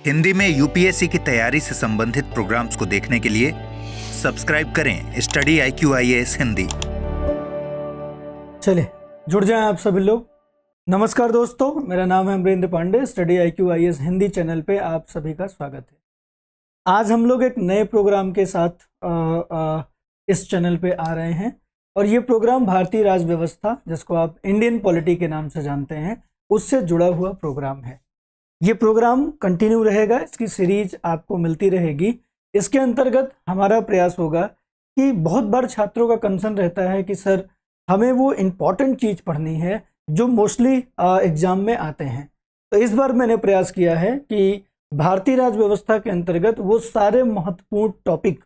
हिंदी में यूपीएससी की तैयारी से संबंधित प्रोग्राम्स को देखने के लिए सब्सक्राइब करें स्टडी IQIAS हिंदी। चलिए जुड़ जाएं आप सभी लोग। नमस्कार दोस्तों, मेरा नाम है Amarendra Pandey. Study IQIAS Hindi channel पे आप सभी का स्वागत है। आज हम लोग एक नए प्रोग्राम के साथ इस चैनल पे आ रहे हैं और ये प्रोग्राम भारतीय राज व्यवस्था, जिसको आप इंडियन पॉलिटी के नाम से जानते हैं, उससे जुड़ा हुआ प्रोग्राम है। ये प्रोग्राम कंटिन्यू रहेगा, इसकी सीरीज आपको मिलती रहेगी। इसके अंतर्गत हमारा प्रयास होगा कि बहुत बार छात्रों का कंसर्न रहता है कि सर हमें वो इम्पॉर्टेंट चीज़ पढ़नी है जो मोस्टली एग्जाम में आते हैं। तो इस बार मैंने प्रयास किया है कि भारतीय राज व्यवस्था के अंतर्गत वो सारे महत्वपूर्ण टॉपिक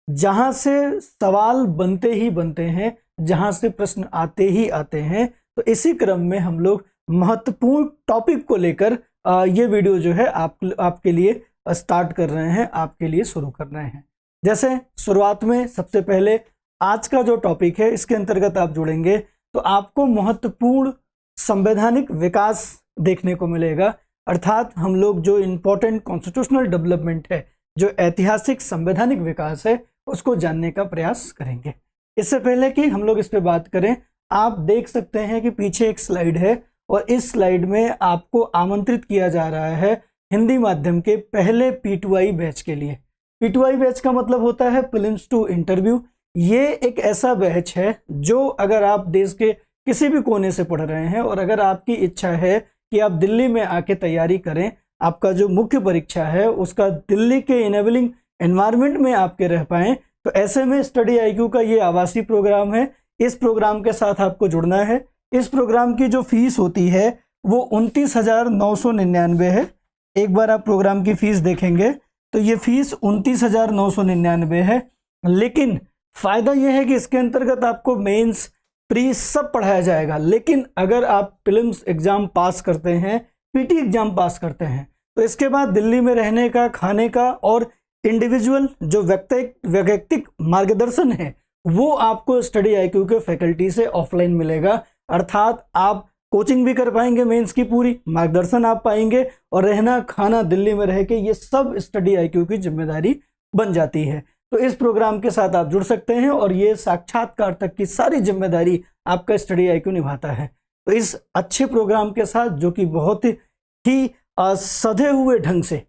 जहाँ से सवाल बनते ही बनते हैं, जहाँ से प्रश्न आते ही आते हैं, तो इसी क्रम में हम लोग महत्वपूर्ण टॉपिक को लेकर ये वीडियो जो है आपके लिए स्टार्ट कर रहे हैं, आपके लिए शुरू कर रहे हैं। जैसे शुरुआत में सबसे पहले आज का जो टॉपिक है, इसके अंतर्गत आप जुड़ेंगे तो आपको महत्वपूर्ण संवैधानिक विकास देखने को मिलेगा। अर्थात हम लोग जो इम्पोर्टेंट कॉन्स्टिट्यूशनल डेवलपमेंट है, जो ऐतिहासिक संवैधानिक विकास है, उसको जानने का प्रयास करेंगे। इससे पहले कि हम लोग इस पे बात करें, आप देख सकते हैं कि पीछे एक स्लाइड है और इस स्लाइड में आपको आमंत्रित किया जा रहा है हिंदी माध्यम के पहले P2I बैच के लिए। P2I बैच का मतलब होता है प्रीलिम्स टू इंटरव्यू। ये एक ऐसा बैच है जो अगर आप देश के किसी भी कोने से पढ़ रहे हैं और अगर आपकी इच्छा है कि आप दिल्ली में आके तैयारी करें, आपका जो मुख्य परीक्षा है उसका दिल्ली के इनेबलिंग एनवायरनमेंट में आपके रह पाएँ, तो ऐसे में स्टडी IQ का ये आवासीय प्रोग्राम है। इस प्रोग्राम के साथ आपको जुड़ना है। इस प्रोग्राम की जो फीस होती है वो 29,999 है। एक बार आप प्रोग्राम की फीस देखेंगे तो ये फीस 29,999 है। लेकिन फ़ायदा ये है कि इसके अंतर्गत आपको मेंस प्री सब पढ़ाया जाएगा। लेकिन अगर आप प्रीलिम्स एग्ज़ाम पास करते हैं, PT एग्ज़ाम पास करते हैं, तो इसके बाद दिल्ली में रहने का, खाने का और इंडिविजुअल जो वैयक्तिक मार्गदर्शन है वो आपको स्टडी IQ के फैकल्टी से ऑफलाइन मिलेगा। अर्थात आप कोचिंग भी कर पाएंगे, मेंस की पूरी मार्गदर्शन आप पाएंगे और रहना खाना दिल्ली में रह के ये सब स्टडी IQ की जिम्मेदारी बन जाती है। तो इस प्रोग्राम के साथ आप जुड़ सकते हैं और ये साक्षात्कार तक की सारी जिम्मेदारी आपका स्टडी IQ निभाता है। तो इस अच्छे प्रोग्राम के साथ, जो कि बहुत ही सधे हुए ढंग से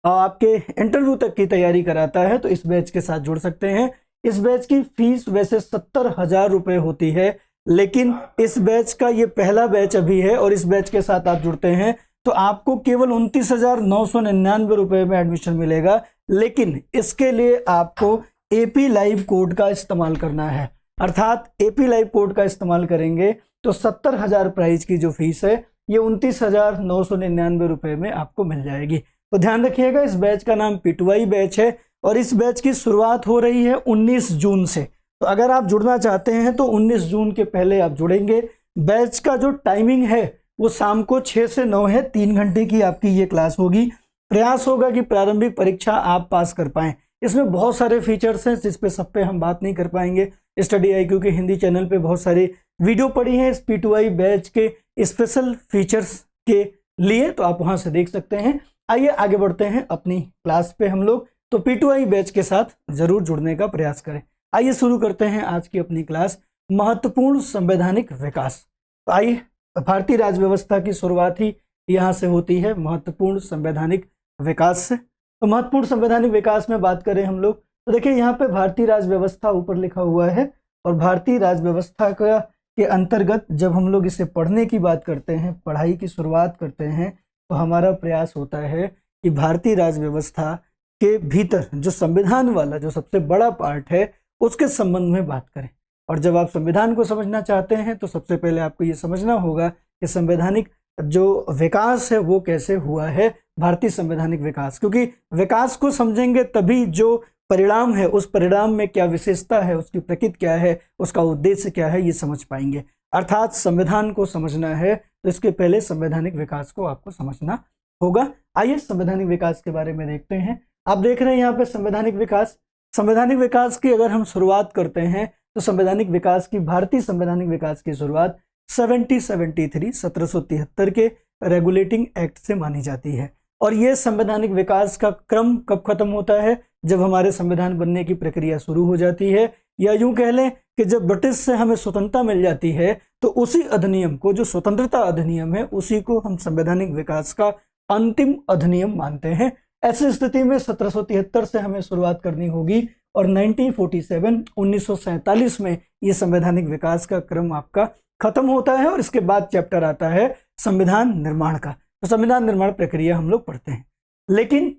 आपके इंटरव्यू तक की तैयारी कराता है, तो इस बैच के साथ जुड़ सकते हैं। इस बैच की फीस वैसे 70,000 रुपये होती है, लेकिन इस बैच का ये पहला बैच अभी है और इस बैच के साथ आप जुड़ते हैं तो आपको केवल 29,999 रुपये में एडमिशन मिलेगा। लेकिन इसके लिए आपको AP लाइव कोड का इस्तेमाल करना है। अर्थात AP लाइव कोड का इस्तेमाल करेंगे तो 70,000 प्राइस की जो फीस है ये 29,999 रुपये में आपको मिल जाएगी। तो ध्यान रखिएगा, इस बैच का नाम P2I बैच है और इस बैच की शुरुआत हो रही है 19 जून से। तो अगर आप जुड़ना चाहते हैं तो 19 जून के पहले आप जुड़ेंगे। बैच का जो टाइमिंग है वो शाम को 6 से 9 है, 3 घंटे की आपकी ये क्लास होगी। प्रयास होगा कि प्रारंभिक परीक्षा आप पास कर पाएं। इसमें बहुत सारे फीचर्स हैं जिस पे सब पे हम बात नहीं कर पाएंगे। स्टडी IQ के हिंदी चैनल पे बहुत सारे वीडियो पड़ी हैं इस P2I बैच के स्पेशल फीचर्स के लिए, तो आप वहाँ से देख सकते हैं। आइए आगे बढ़ते हैं अपनी क्लास पे हम लोग। तो P2I बैच के साथ ज़रूर जुड़ने का प्रयास करें। आइए शुरू करते हैं आज की अपनी क्लास, महत्वपूर्ण संवैधानिक विकास। तो आइए, भारतीय राज व्यवस्था की शुरुआत ही यहाँ से होती है, महत्वपूर्ण संवैधानिक विकास से। तो महत्वपूर्ण संवैधानिक विकास में बात करें हम लोग तो देखिए यहाँ पे भारतीय राज व्यवस्था ऊपर लिखा हुआ है और भारतीय राज व्यवस्था के अंतर्गत जब हम लोग इसे पढ़ने की बात करते हैं, पढ़ाई की शुरुआत करते हैं, तो हमारा प्रयास होता है कि भारतीय राज व्यवस्था के भीतर जो संविधान वाला जो सबसे बड़ा पार्ट है उसके संबंध में बात करें। और जब आप संविधान को समझना चाहते हैं तो सबसे पहले आपको ये समझना होगा कि संवैधानिक जो विकास है वो कैसे हुआ है, भारतीय संवैधानिक विकास। क्योंकि विकास को समझेंगे तभी जो परिणाम है, उस परिणाम में क्या विशेषता है, उसकी प्रकृति क्या है, उसका उद्देश्य क्या है, ये समझ पाएंगे। अर्थात संविधान को समझना है तो इसके पहले संवैधानिक विकास को आपको समझना होगा। आइए संवैधानिक विकास के बारे में देखते हैं। आप देख रहे हैं यहाँ पे संवैधानिक विकास। संवैधानिक विकास की अगर हम शुरुआत करते हैं तो संवैधानिक विकास की, भारतीय संवैधानिक विकास की शुरुआत 1773 के रेगुलेटिंग एक्ट से मानी जाती है। और ये संवैधानिक विकास का क्रम कब खत्म होता है? जब हमारे संविधान बनने की प्रक्रिया शुरू हो जाती है, या यूं कह लें कि जब ब्रिटिश से हमें स्वतंत्रता मिल जाती है तो उसी अधिनियम को, जो स्वतंत्रता अधिनियम है, उसी को हम संवैधानिक विकास का अंतिम अधिनियम मानते हैं। ऐसी स्थिति में 1773 से हमें शुरुआत करनी होगी और 1947 में ये संवैधानिक विकास का क्रम आपका खत्म होता है और इसके बाद चैप्टर आता है संविधान निर्माण का। तो संविधान निर्माण प्रक्रिया हम लोग पढ़ते हैं। लेकिन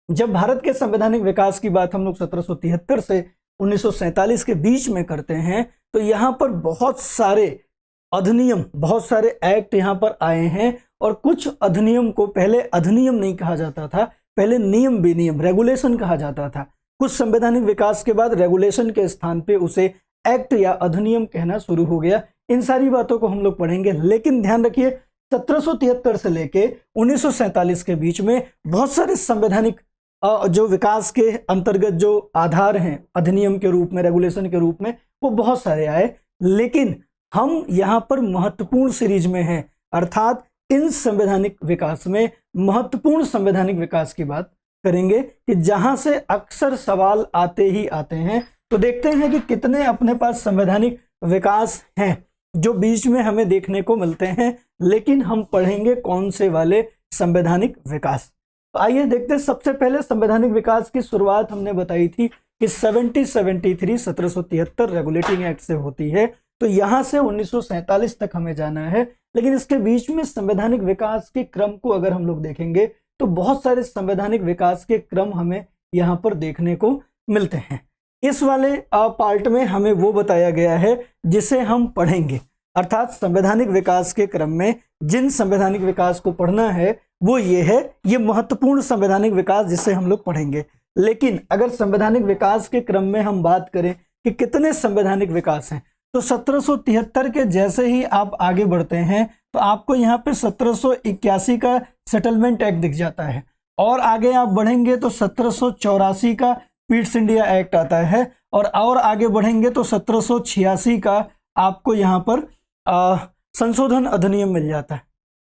जब भारत के संवैधानिक विकास की बात हम लोग 1773 से 1947 के बीच में करते हैं तो यहाँ पर बहुत सारे अधिनियम, बहुत सारे एक्ट यहाँ पर आए हैं। और कुछ अधिनियम को पहले अधिनियम नहीं कहा जाता था, पहले नियम विनियम, रेगुलेशन कहा जाता था। कुछ संवैधानिक विकास के बाद रेगुलेशन के स्थान पे उसे एक्ट या अधिनियम कहना शुरू हो गया। इन सारी बातों को हम लोग पढ़ेंगे। लेकिन ध्यान रखिए 1773 से लेके 1947 के बीच में बहुत सारे संवैधानिक जो विकास के अंतर्गत जो आधार हैं अधिनियम के रूप में, रेगुलेशन के रूप में, वो बहुत सारे आए। लेकिन हम यहाँ पर महत्वपूर्ण सीरीज में हैं, अर्थात इन संवैधानिक विकास में महत्वपूर्ण संवैधानिक विकास की बात करेंगे कि जहां से अक्सर सवाल आते ही आते हैं। तो देखते हैं कि कितने अपने पास संवैधानिक विकास हैं जो बीच में हमें देखने को मिलते हैं, लेकिन हम पढ़ेंगे कौन से वाले संवैधानिक विकास। तो आइए देखते हैं। सबसे पहले संवैधानिक विकास की शुरुआत हमने बताई थी कि 1773 रेगुलेटिंग एक्ट से होती है। तो यहाँ से 1947 तक हमें जाना है। लेकिन इसके बीच में संवैधानिक विकास के क्रम को अगर हम लोग देखेंगे तो बहुत सारे संवैधानिक विकास के क्रम हमें यहाँ पर देखने को मिलते हैं। इस वाले पार्ट में हमें वो बताया गया है जिसे हम पढ़ेंगे, अर्थात संवैधानिक विकास के क्रम में जिन संवैधानिक विकास को पढ़ना है वो ये है, ये महत्वपूर्ण संवैधानिक विकास जिसे हम लोग पढ़ेंगे। लेकिन अगर संवैधानिक विकास के क्रम में हम बात करें कि कितने संवैधानिक विकास हैं, तो 1773 के जैसे ही आप आगे बढ़ते हैं तो आपको यहाँ पे 1781 का सेटलमेंट एक्ट दिख जाता है। और आगे आप बढ़ेंगे तो 1784 का पीट्स इंडिया एक्ट आता है। और आगे बढ़ेंगे तो 1786 का आपको यहाँ पर संशोधन अधिनियम मिल जाता है।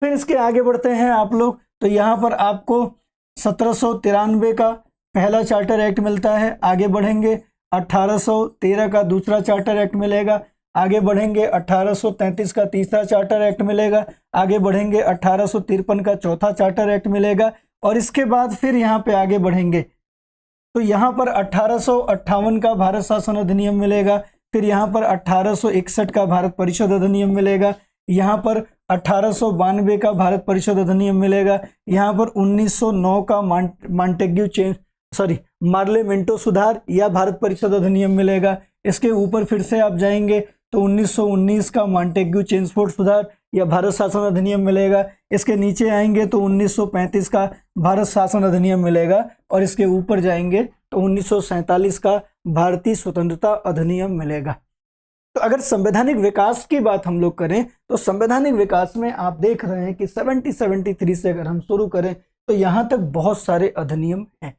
फिर इसके आगे बढ़ते हैं आप लोग तो यहाँ पर आपको 1793 का पहला चार्टर एक्ट मिलता है। आगे बढ़ेंगे 1813 का दूसरा चार्टर एक्ट मिलेगा। आगे बढ़ेंगे 1833 का तीसरा चार्टर एक्ट मिलेगा। आगे बढ़ेंगे 1853 का चौथा चार्टर एक्ट मिलेगा। और इसके बाद फिर यहाँ पे आगे बढ़ेंगे तो यहाँ पर 1858 का भारत शासन अधिनियम मिलेगा। फिर यहाँ पर 1861 का भारत परिषद अधिनियम मिलेगा। यहाँ पर 1892 का भारत परिषद अधिनियम मिलेगा। यहाँ पर 1909 का मार्लेमेंटो सुधार या भारत परिषद अधिनियम मिलेगा। इसके ऊपर फिर से आप जाएंगे तो 1919 का मॉन्टेग्यू चेम्सफोर्ड सुधार या भारत शासन अधिनियम मिलेगा। इसके नीचे आएंगे तो 1935 का भारत शासन अधिनियम मिलेगा। और इसके ऊपर जाएंगे तो 1947 का भारतीय स्वतंत्रता अधिनियम मिलेगा। तो अगर संवैधानिक विकास की बात हम लोग करें तो संवैधानिक विकास में आप देख रहे हैं कि 1773 से अगर हम शुरू करें तो यहाँ तक बहुत सारे अधिनियम हैं।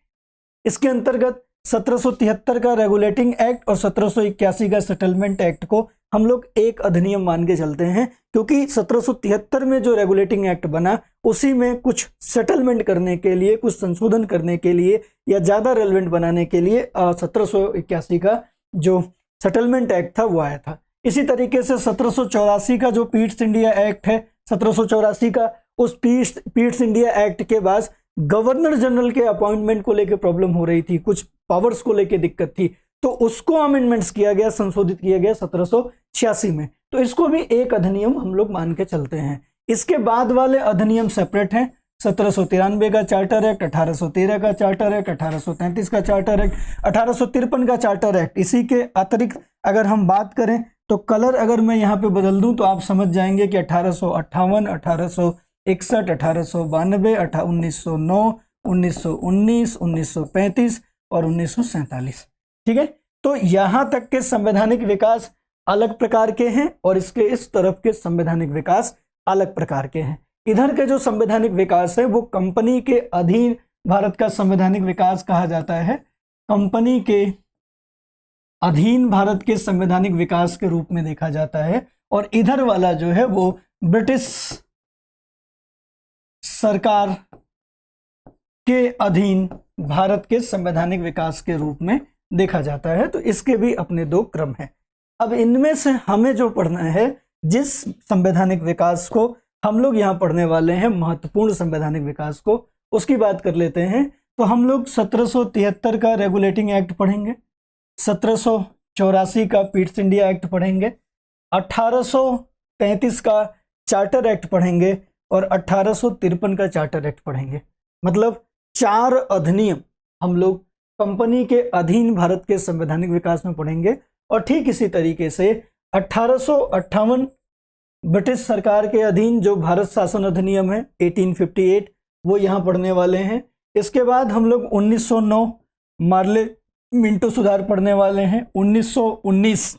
इसके अंतर्गत 1773 का रेगुलेटिंग एक्ट और 1781 का सेटलमेंट एक्ट को हम लोग एक अधिनियम मान के चलते हैं, क्योंकि 1773 में जो रेगुलेटिंग एक्ट बना उसी में कुछ सेटलमेंट करने के लिए, कुछ संशोधन करने के लिए या ज़्यादा रेलेवेंट बनाने के लिए 1781 का जो सेटलमेंट एक्ट था वो आया था। इसी तरीके से 1784 का जो पीट्स इंडिया एक्ट है, 1784 का, उस पीट्स इंडिया एक्ट के बाद गवर्नर जनरल के अपॉइंटमेंट को लेकर प्रॉब्लम हो रही थी, कुछ पावर्स को लेकर दिक्कत थी, तो उसको अमेंडमेंट्स किया गया, संशोधित किया गया 1786 में। तो इसको भी एक अधिनियम हम लोग मान के चलते हैं। इसके बाद वाले अधिनियम सेपरेट हैं। 1793 का चार्टर एक्ट, 1813 का चार्टर एक्ट, 1833 का चार्टर एक्ट, 1853 का चार्टर एक्ट। इसी के अतिरिक्त अगर हम बात करें तो कलर अगर मैं यहाँ पे बदल दूं तो आप समझ जाएंगे कि 1858, 1861, 1892, 1909, 1919, 1935 और 1947। ठीक है, तो यहाँ तक के संवैधानिक विकास अलग प्रकार के हैं और इसके इस तरफ के संवैधानिक विकास अलग प्रकार के हैं। इधर के जो संवैधानिक विकास है वो कंपनी के अधीन भारत का संवैधानिक विकास कहा जाता है, कंपनी के अधीन भारत के संवैधानिक विकास के रूप में देखा जाता है। और इधर वाला जो है वो ब्रिटिश सरकार के अधीन भारत के संवैधानिक विकास के रूप में देखा जाता है। तो इसके भी अपने दो क्रम हैं। अब इनमें से हमें जो पढ़ना है, जिस संवैधानिक विकास को हम लोग यहाँ पढ़ने वाले हैं, महत्वपूर्ण संवैधानिक विकास को, उसकी बात कर लेते हैं। तो हम लोग 1773 का रेगुलेटिंग एक्ट पढ़ेंगे, 1784 का पीट्स इंडिया एक्ट पढ़ेंगे, 1833 का चार्टर एक्ट पढ़ेंगे और 1853 का चार्टर एक्ट पढ़ेंगे। मतलब 4 अधिनियम हम लोग कंपनी के अधीन भारत के संवैधानिक विकास में पढ़ेंगे। और ठीक इसी तरीके से 1858 ब्रिटिश सरकार के अधीन जो भारत शासन अधिनियम है 1858, वो यहाँ पढ़ने वाले हैं। इसके बाद हम लोग 1909 मार्ले मिंटो सुधार पढ़ने वाले हैं, 1919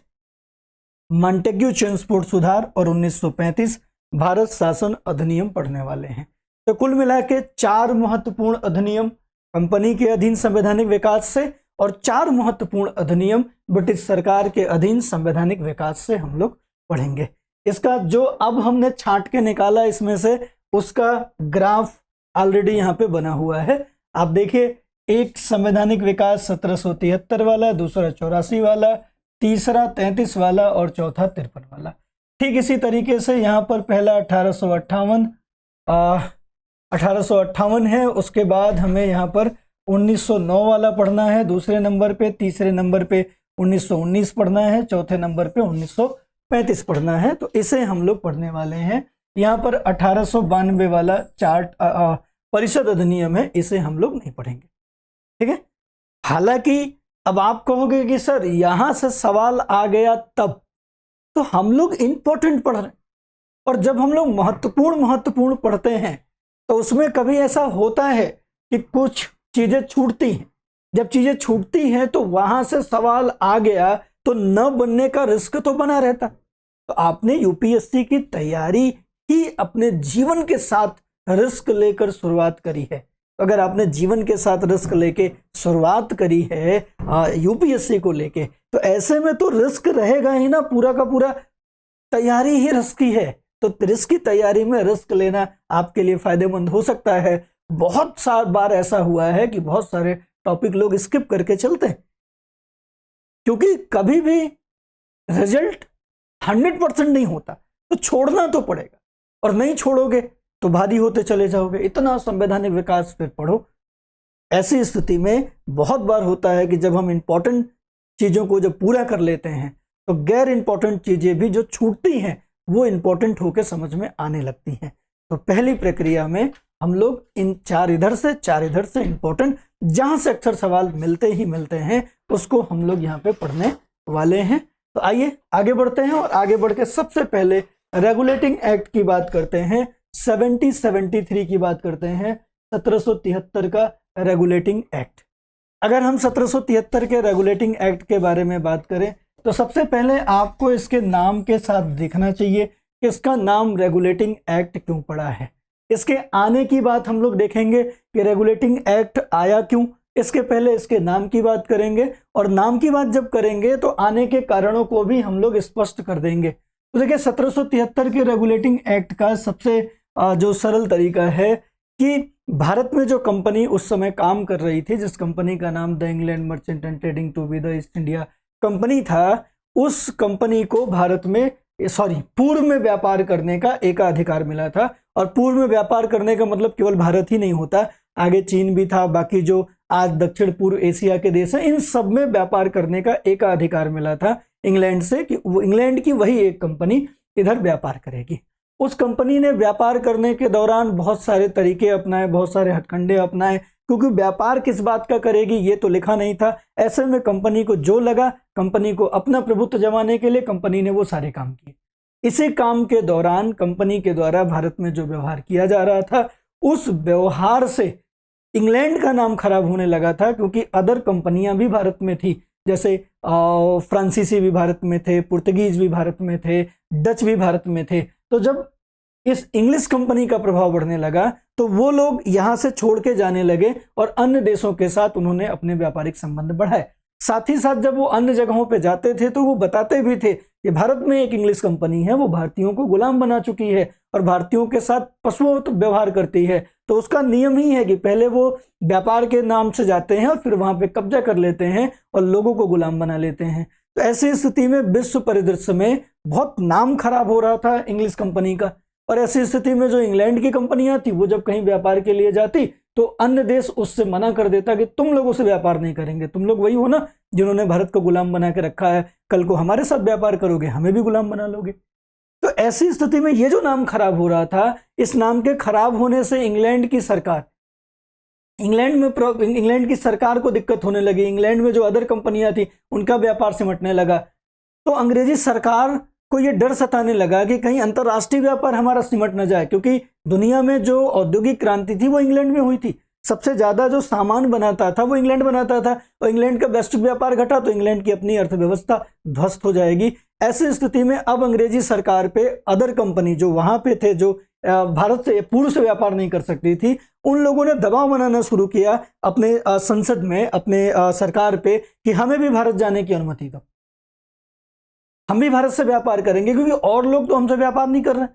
मॉन्टेग्यू चेम्सफोर्ड सुधार और 1935 भारत शासन अधिनियम पढ़ने वाले हैं। तो कुल मिला के 4 महत्वपूर्ण अधिनियम कंपनी के अधीन संवैधानिक विकास से और 4 महत्वपूर्ण अधिनियम ब्रिटिश सरकार के अधीन संवैधानिक विकास से हम लोग पढ़ेंगे। इसका जो अब हमने छांट के निकाला इसमें से, उसका ग्राफ ऑलरेडी यहाँ पे बना हुआ है। आप देखिए, एक संवैधानिक विकास 1773 वाला, दूसरा 84 वाला, तीसरा 33 वाला और चौथा 53 वाला। ठीक इसी तरीके से यहाँ पर पहला 1858 है। उसके बाद हमें यहाँ पर 1909 वाला पढ़ना है दूसरे नंबर पे, तीसरे नंबर पे 1919 पढ़ना है, चौथे नंबर पे 1935 पढ़ना है। तो इसे हम लोग पढ़ने वाले हैं। यहाँ पर 1892 वाला चार्ट परिषद अधिनियम है, इसे हम लोग नहीं पढ़ेंगे। ठीक है। हालांकि अब आप कहोगे कि सर यहाँ से सवाल आ गया तब, तो हम लोग इंपॉर्टेंट पढ़ रहे हैं, और जब हम लोग महत्वपूर्ण पढ़ते हैं तो उसमें कभी ऐसा होता है कि कुछ चीजें छूटती हैं। जब चीजें छूटती हैं तो वहां से सवाल आ गया तो न बनने का रिस्क तो बना रहता। तो आपने यूपीएससी की तैयारी ही अपने जीवन के साथ रिस्क लेकर शुरुआत करी है। अगर आपने जीवन के साथ रिस्क लेके शुरुआत करी है यूपीएससी को लेके, तो ऐसे में तो रिस्क रहेगा ही ना, पूरा का पूरा तैयारी ही रिस्की है। तो रिस्क की तैयारी में रिस्क लेना आपके लिए फायदेमंद हो सकता है। बहुत सार बार ऐसा हुआ है कि बहुत सारे टॉपिक लोग स्किप करके चलते हैं, क्योंकि कभी भी रिजल्ट 100% नहीं होता, तो छोड़ना तो पड़ेगा, और नहीं छोड़ोगे तो भारी होते चले जाओगे। इतना संवैधानिक विकास फिर पढ़ो। ऐसी स्थिति में बहुत बार होता है कि जब हम इंपॉर्टेंट चीजों को जब पूरा कर लेते हैं तो गैर इंपॉर्टेंट चीजें भी जो छूटती हैं वो इंपॉर्टेंट होकर समझ में आने लगती हैं। तो पहली प्रक्रिया में हम लोग इन 4 इधर से 4 इधर से इंपॉर्टेंट, जहां से अक्सर सवाल मिलते ही मिलते हैं, उसको हम लोग यहाँ पे पढ़ने वाले हैं। तो आइए आगे बढ़ते हैं, और आगे बढ़ के सबसे पहले रेगुलेटिंग एक्ट की बात करते हैं। 1773 की बात करते हैं, 1773 का रेगुलेटिंग एक्ट। अगर हम 1773 के रेगुलेटिंग एक्ट के बारे में बात करें तो सबसे पहले आपको इसके नाम के साथ देखना चाहिए कि इसका नाम रेगुलेटिंग एक्ट क्यों पड़ा है। इसके आने की बात हम लोग देखेंगे कि रेगुलेटिंग एक्ट आया क्यों। इसके पहले इसके नाम की बात करेंगे, और नाम की बात जब करेंगे तो आने के कारणों को भी हम लोग स्पष्ट कर देंगे। तो देखिए, 1773 के रेगुलेटिंग एक्ट का सबसे जो सरल तरीका है कि भारत में जो कंपनी उस समय काम कर रही थी, जिस कंपनी का नाम the England merchant and trading to be the East India company था, उस कंपनी को भारत में पूर्व में व्यापार करने का एकाधिकार मिला था। और पूर्व में व्यापार करने का मतलब केवल भारत ही नहीं होता, आगे चीन भी था, बाकी जो आज दक्षिण पूर्व एशिया के देश हैं, इन सब में व्यापार करने का एकाधिकार मिला था इंग्लैंड से, कि वो इंग्लैंड की वही एक कंपनी इधर व्यापार करेगी। उस कंपनी ने व्यापार करने के दौरान बहुत सारे तरीके अपनाए, बहुत सारे हथकंडे अपनाए, क्योंकि व्यापार किस बात का करेगी ये तो लिखा नहीं था। ऐसे में कंपनी को जो लगा, कंपनी को अपना प्रभुत्व जमाने के लिए कंपनी ने वो सारे काम किए। इसी काम के दौरान कंपनी के द्वारा भारत में जो व्यवहार किया जा रहा था, उस व्यवहार से इंग्लैंड का नाम खराब होने लगा था, क्योंकि अदर कंपनियां भी भारत में थी, जैसे फ्रांसीसी भी भारत में थे, पुर्तगीज भी भारत में थे, डच भी भारत में थे। तो जब इस इंग्लिश कंपनी का प्रभाव बढ़ने लगा तो वो लोग यहाँ से छोड़ के जाने लगे और अन्य देशों के साथ उन्होंने अपने व्यापारिक संबंध बढ़ाए। साथ ही साथ जब वो अन्य जगहों पे जाते थे तो वो बताते भी थे कि भारत में एक इंग्लिश कंपनी है, वो भारतीयों को गुलाम बना चुकी है और भारतीयों के साथ पशुओं तो व्यवहार करती है। तो उसका नियम ही है कि पहले वो व्यापार के नाम से जाते हैं और फिर वहां पे कब्जा कर लेते हैं और लोगों को गुलाम बना लेते हैं। तो ऐसी स्थिति में विश्व परिदृश्य में बहुत नाम खराब हो रहा था इंग्लिश कंपनी का। और ऐसी स्थिति में जो इंग्लैंड की कंपनियां थी वो जब कहीं व्यापार के लिए जाती तो अन्य देश उससे मना कर देता कि तुम लोगों से व्यापार नहीं करेंगे, तुम लोग वही हो ना जिन्होंने भारत को गुलाम बना के रखा है, कल को हमारे साथ व्यापार करोगे हमें भी गुलाम बना लोगे। तो ऐसी स्थिति में ये जो नाम खराब हो रहा था, इस नाम के खराब होने से इंग्लैंड की सरकार को दिक्कत होने लगी। इंग्लैंड में जो अदर कंपनियां थी उनका व्यापार सिमटने लगा। तो अंग्रेजी सरकार को ये डर सताने लगा कि कहीं अंतरराष्ट्रीय व्यापार हमारा सिमट न जाए, क्योंकि दुनिया में जो औद्योगिक क्रांति थी वो इंग्लैंड में हुई थी। सबसे ज्यादा जो सामान बनाता था वो इंग्लैंड बनाता था और इंग्लैंड का वैश्विक व्यापार घटा तो इंग्लैंड की अपनी अर्थव्यवस्था ध्वस्त हो जाएगी। ऐसी स्थिति में अब अंग्रेजी सरकार पे अदर कंपनी जो वहां पे थे, जो भारत से पूर्व से व्यापार नहीं कर सकती थी, उन लोगों ने दबाव बनाना शुरू किया अपने संसद में, अपने सरकार पे कि हमें भी भारत जाने की अनुमति दो, हम भी भारत से व्यापार करेंगे क्योंकि और लोग तो हमसे व्यापार नहीं कर रहे।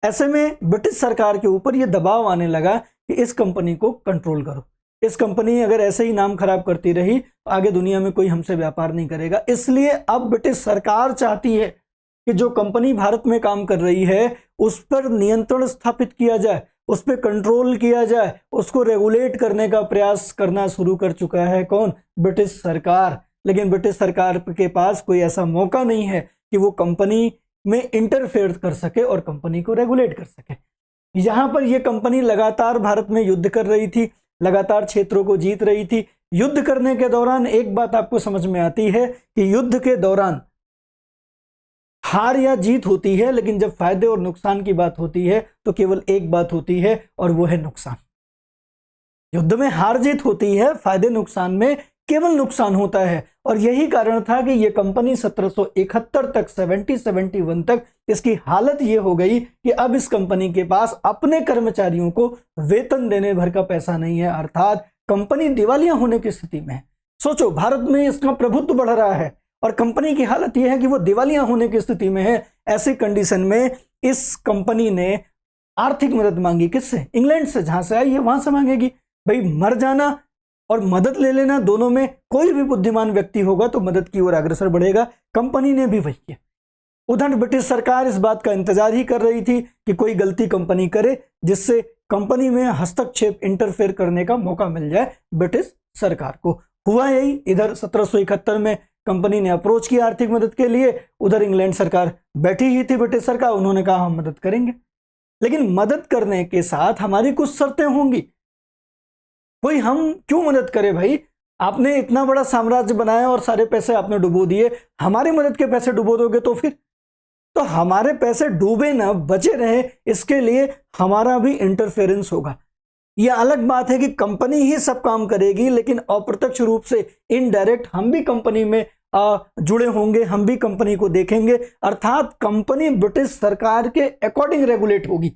ऐसे में ब्रिटिश सरकार के ऊपर यह दबाव आने लगा कि इस कंपनी को कंट्रोल करो, इस कंपनी अगर ऐसे ही नाम खराब करती रही तो आगे दुनिया में कोई हमसे व्यापार नहीं करेगा। इसलिए अब ब्रिटिश सरकार चाहती है कि जो कंपनी भारत में काम कर रही है उस पर नियंत्रण स्थापित किया जाए, उस पर कंट्रोल किया जाए, उसको रेगुलेट करने का प्रयास करना शुरू कर चुका है कौन? ब्रिटिश सरकार। लेकिन ब्रिटिश सरकार के पास कोई ऐसा मौका नहीं है कि वो कंपनी में इंटरफेयर कर सके और कंपनी को रेगुलेट कर सके। यहां पर यह कंपनी लगातार भारत में युद्ध कर रही थी, लगातार क्षेत्रों को जीत रही थी। युद्ध करने के दौरान एक बात आपको समझ में आती है कि युद्ध के दौरान हार या जीत होती है, लेकिन जब फायदे और नुकसान की बात होती है तो केवल एक बात होती है और वो है नुकसान। युद्ध में हार जीत होती है, फायदे नुकसान में केवल नुकसान होता है। और यही कारण था कि यह कंपनी 1771 तक 1771 तक इसकी हालत यह हो गई कि अब इस कंपनी के पास अपने कर्मचारियों को वेतन देने भर का पैसा नहीं है, अर्थात कंपनी दिवालिया होने की स्थिति में है। सोचो, भारत में इसका प्रभुत्व बढ़ रहा है और कंपनी की हालत यह है कि वो दिवालिया होने की स्थिति में है। ऐसी कंडीशन में इस कंपनी ने आर्थिक मदद मांगी। किससे? इंग्लैंड से। जहां से आई है वहां से मांगेगी। भाई, मर जाना और मदद ले लेना, दोनों में कोई भी बुद्धिमान व्यक्ति होगा तो मदद की ओर अग्रसर बढ़ेगा। कंपनी ने भी वही किया। उधर ब्रिटिश सरकार इस बात का इंतजार ही कर रही थी कि कोई गलती कंपनी करे जिससे कंपनी में हस्तक्षेप, इंटरफेयर करने का मौका मिल जाए ब्रिटिश सरकार को। हुआ यही। इधर 1771 में कंपनी ने अप्रोच किया आर्थिक मदद के लिए, उधर इंग्लैंड सरकार बैठी ही थी, ब्रिटिश सरकार। उन्होंने कहा हम मदद करेंगे, लेकिन मदद करने के साथ हमारी कुछ शर्तें होंगी। कोई हम क्यों मदद करे भाई? आपने इतना बड़ा साम्राज्य बनाया और सारे पैसे आपने डुबो दिए, हमारी मदद के पैसे डुबो दोगे तो फिर तो हमारे पैसे डूबे ना, बचे रहे, इसके लिए हमारा भी इंटरफेरेंस होगा। यह अलग बात है कि कंपनी ही सब काम करेगी, लेकिन अप्रत्यक्ष रूप से इनडायरेक्ट हम भी कंपनी में जुड़े होंगे, हम भी कंपनी को देखेंगे, अर्थात कंपनी ब्रिटिश सरकार के अकॉर्डिंग रेगुलेट होगी।